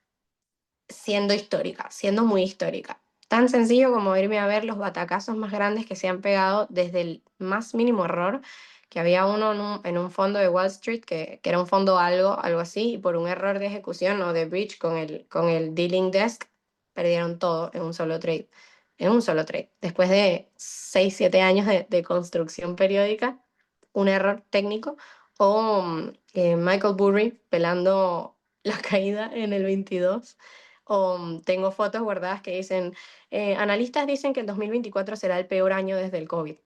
siendo histórica, siendo muy histórica. Tan sencillo como irme a ver los batacazos más grandes que se han pegado desde el más mínimo error, que había uno en un fondo de Wall Street, que era un fondo algo así, y por un error de ejecución o de bridge con el dealing desk, perdieron todo en un solo trade. En un solo trade. Después de 6 7 años de construcción periódica, un error técnico, o Michael Burry pelando la caída en el 22 O tengo fotos guardadas que dicen, analistas dicen que el 2024 será el peor año desde el COVID.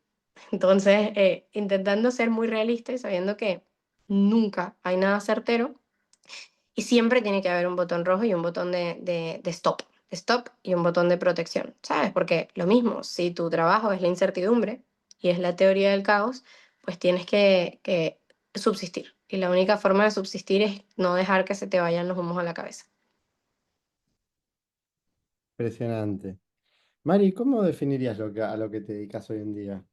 Entonces, intentando ser muy realista y sabiendo que nunca hay nada certero y siempre tiene que haber un botón rojo y un botón de stop. Stop y un botón de protección, ¿sabes? Porque lo mismo, si tu trabajo es la incertidumbre y es la teoría del caos, pues tienes que subsistir. Y la única forma de subsistir es no dejar que se te vayan los humos a la cabeza. Impresionante. Mari, ¿cómo definirías a lo que te dedicas hoy en día?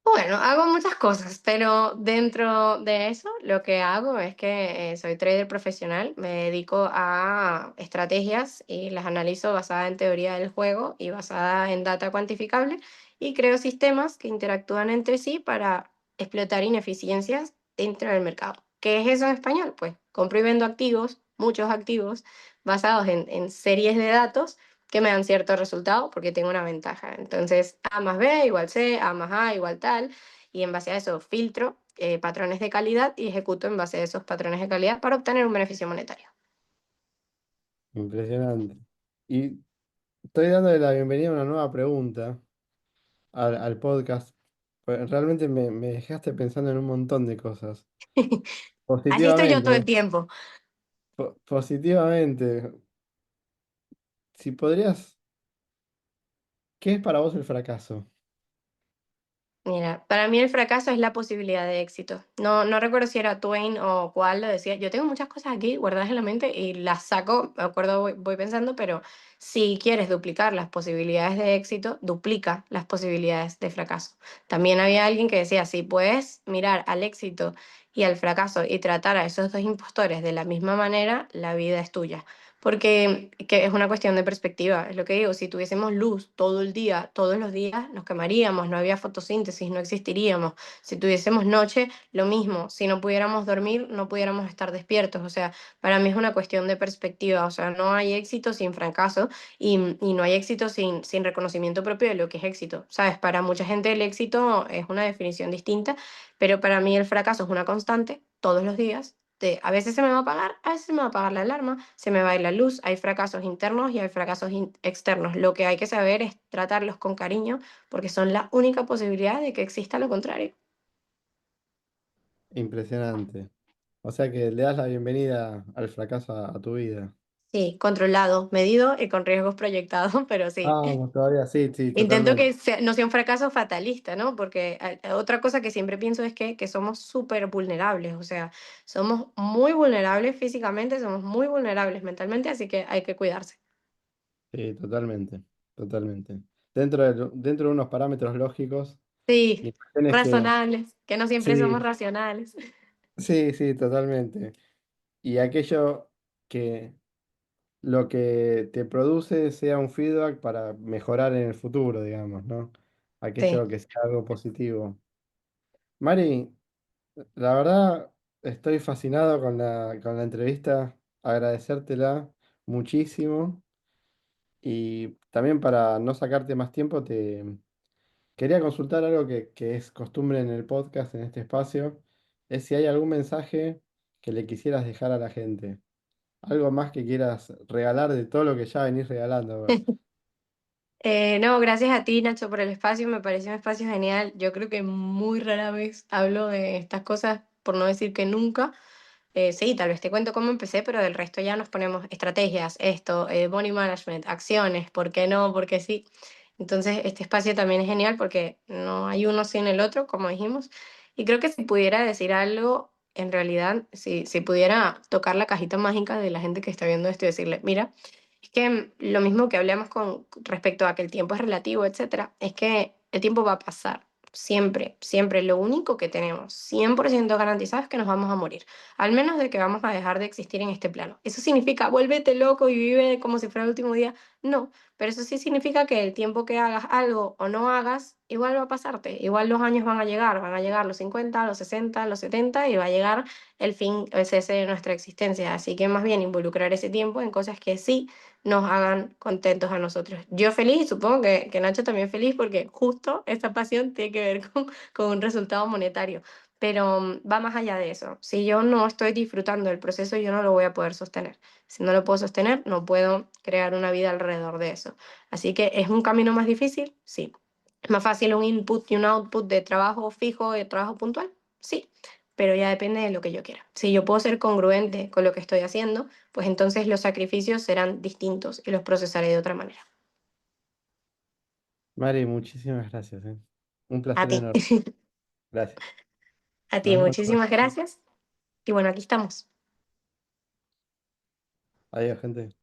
Bueno, hago muchas cosas, pero dentro de eso lo que hago es que soy trader profesional, me dedico a estrategias y las analizo basada en teoría del juego y basada en data cuantificable y creo sistemas que interactúan entre sí para explotar ineficiencias dentro del mercado. ¿Qué es eso en español? Pues compro y vendo activos, muchos activos, basados en series de datos que me dan cierto resultado porque tengo una ventaja. Entonces, A más B igual C, A más A igual tal, y en base a eso filtro patrones de calidad y ejecuto en base a esos patrones de calidad para obtener un beneficio monetario. Impresionante. Y estoy dándole la bienvenida a una nueva pregunta al podcast. Pues realmente me dejaste pensando en un montón de cosas. Así estoy yo todo el Positivamente, tiempo. positivamente. Si podrías, ¿qué es para vos el fracaso? Mira, para mí el fracaso es la posibilidad de éxito. No, no recuerdo si era Twain o cuál lo decía. Yo tengo muchas cosas aquí guardadas en la mente y las saco, me acuerdo, voy pensando, pero si quieres duplicar las posibilidades de éxito, duplica las posibilidades de fracaso. También había alguien que decía, si puedes mirar al éxito y al fracaso y tratar a esos dos impostores de la misma manera, la vida es tuya. Porque que es una cuestión de perspectiva, es lo que digo, si tuviésemos luz todo el día, todos los días, nos quemaríamos, no había fotosíntesis, no existiríamos. Si tuviésemos noche, lo mismo, si no pudiéramos dormir, no pudiéramos estar despiertos. O sea, para mí es una cuestión de perspectiva, o sea, no hay éxito sin fracaso y no hay éxito sin reconocimiento propio de lo que es éxito. ¿Sabes? Para mucha gente el éxito es una definición distinta, pero para mí el fracaso es una constante todos los días a veces se me va a apagar, a veces se me va a apagar la alarma, se me va a ir la luz, hay fracasos internos y hay fracasos externos. Lo que hay que saber es tratarlos con cariño porque son la única posibilidad de que exista lo contrario. Impresionante. O sea que le das la bienvenida al fracaso a tu vida. Sí, controlado, medido y con riesgos proyectados, pero sí. Vamos, todavía sí, sí, Intento totalmente. que no sea un fracaso fatalista, ¿no? Porque otra cosa que siempre pienso es que somos súper vulnerables, o sea, somos muy vulnerables físicamente, somos muy vulnerables mentalmente, así que hay que cuidarse. Sí, totalmente, totalmente. Dentro de unos parámetros lógicos Sí, y cuestiones que, razonables, que no siempre somos sí, racionales. sí, sí, totalmente. Y aquello que lo que te produce sea un feedback para mejorar en el futuro, digamos, ¿no? Sí. Aquello que sea algo positivo. Mari, la verdad estoy fascinado con la entrevista, agradecértela muchísimo y también para no sacarte más tiempo te quería consultar algo que es costumbre en el podcast, en este espacio, es si hay algún mensaje que le quisieras dejar a la gente, algo más que quieras regalar de todo lo que ya venís regalando. No, gracias a ti, Nacho, por el espacio. Me pareció un espacio genial. Yo creo que muy rara vez hablo de estas cosas, por no decir que nunca. Sí, tal vez te cuento cómo empecé, pero del resto ya nos ponemos estrategias, esto, money management, acciones, ¿por qué no? ¿Por qué sí? Entonces, este espacio también es genial porque no hay uno sin el otro, como dijimos. Y creo que si pudiera decir algo, en realidad, si pudiera tocar la cajita mágica de la gente que está viendo esto y decirle, mira, es que lo mismo que hablamos con respecto a que el tiempo es relativo, etcétera, es que el tiempo va a pasar. Siempre, siempre. Lo único que tenemos 100% garantizado es que nos vamos a morir. Al menos de que vamos a dejar de existir en este plano. ¿Eso significa vuélvete loco y vive como si fuera el último día? No, pero eso sí significa que el tiempo que hagas algo o no hagas, igual va a pasarte. Igual los años van a llegar los 50, los 60, los 70 y va a llegar el fin, el cese de nuestra existencia. Así que más bien involucrar ese tiempo en cosas que sí nos hagan contentos a nosotros. Yo feliz y supongo que Nacho también feliz porque justo esta pasión tiene que ver con un resultado monetario. pero va más allá de eso. Si yo no estoy disfrutando del proceso, yo no lo voy a poder sostener. Si no lo puedo sostener, no puedo crear una vida alrededor de eso. Así que es un camino más difícil, sí. ¿Es más fácil un input y un output de trabajo fijo, de trabajo puntual? Sí, pero ya depende de lo que yo quiera. Si yo puedo ser congruente con lo que estoy haciendo, pues entonces los sacrificios serán distintos y los procesaré de otra manera. Mari, muchísimas gracias, ¿eh? Un A placer ti, enorme. Gracias. a Nos ti, vemos la muchísimas próxima. gracias. Y bueno, aquí estamos. Adiós, gente.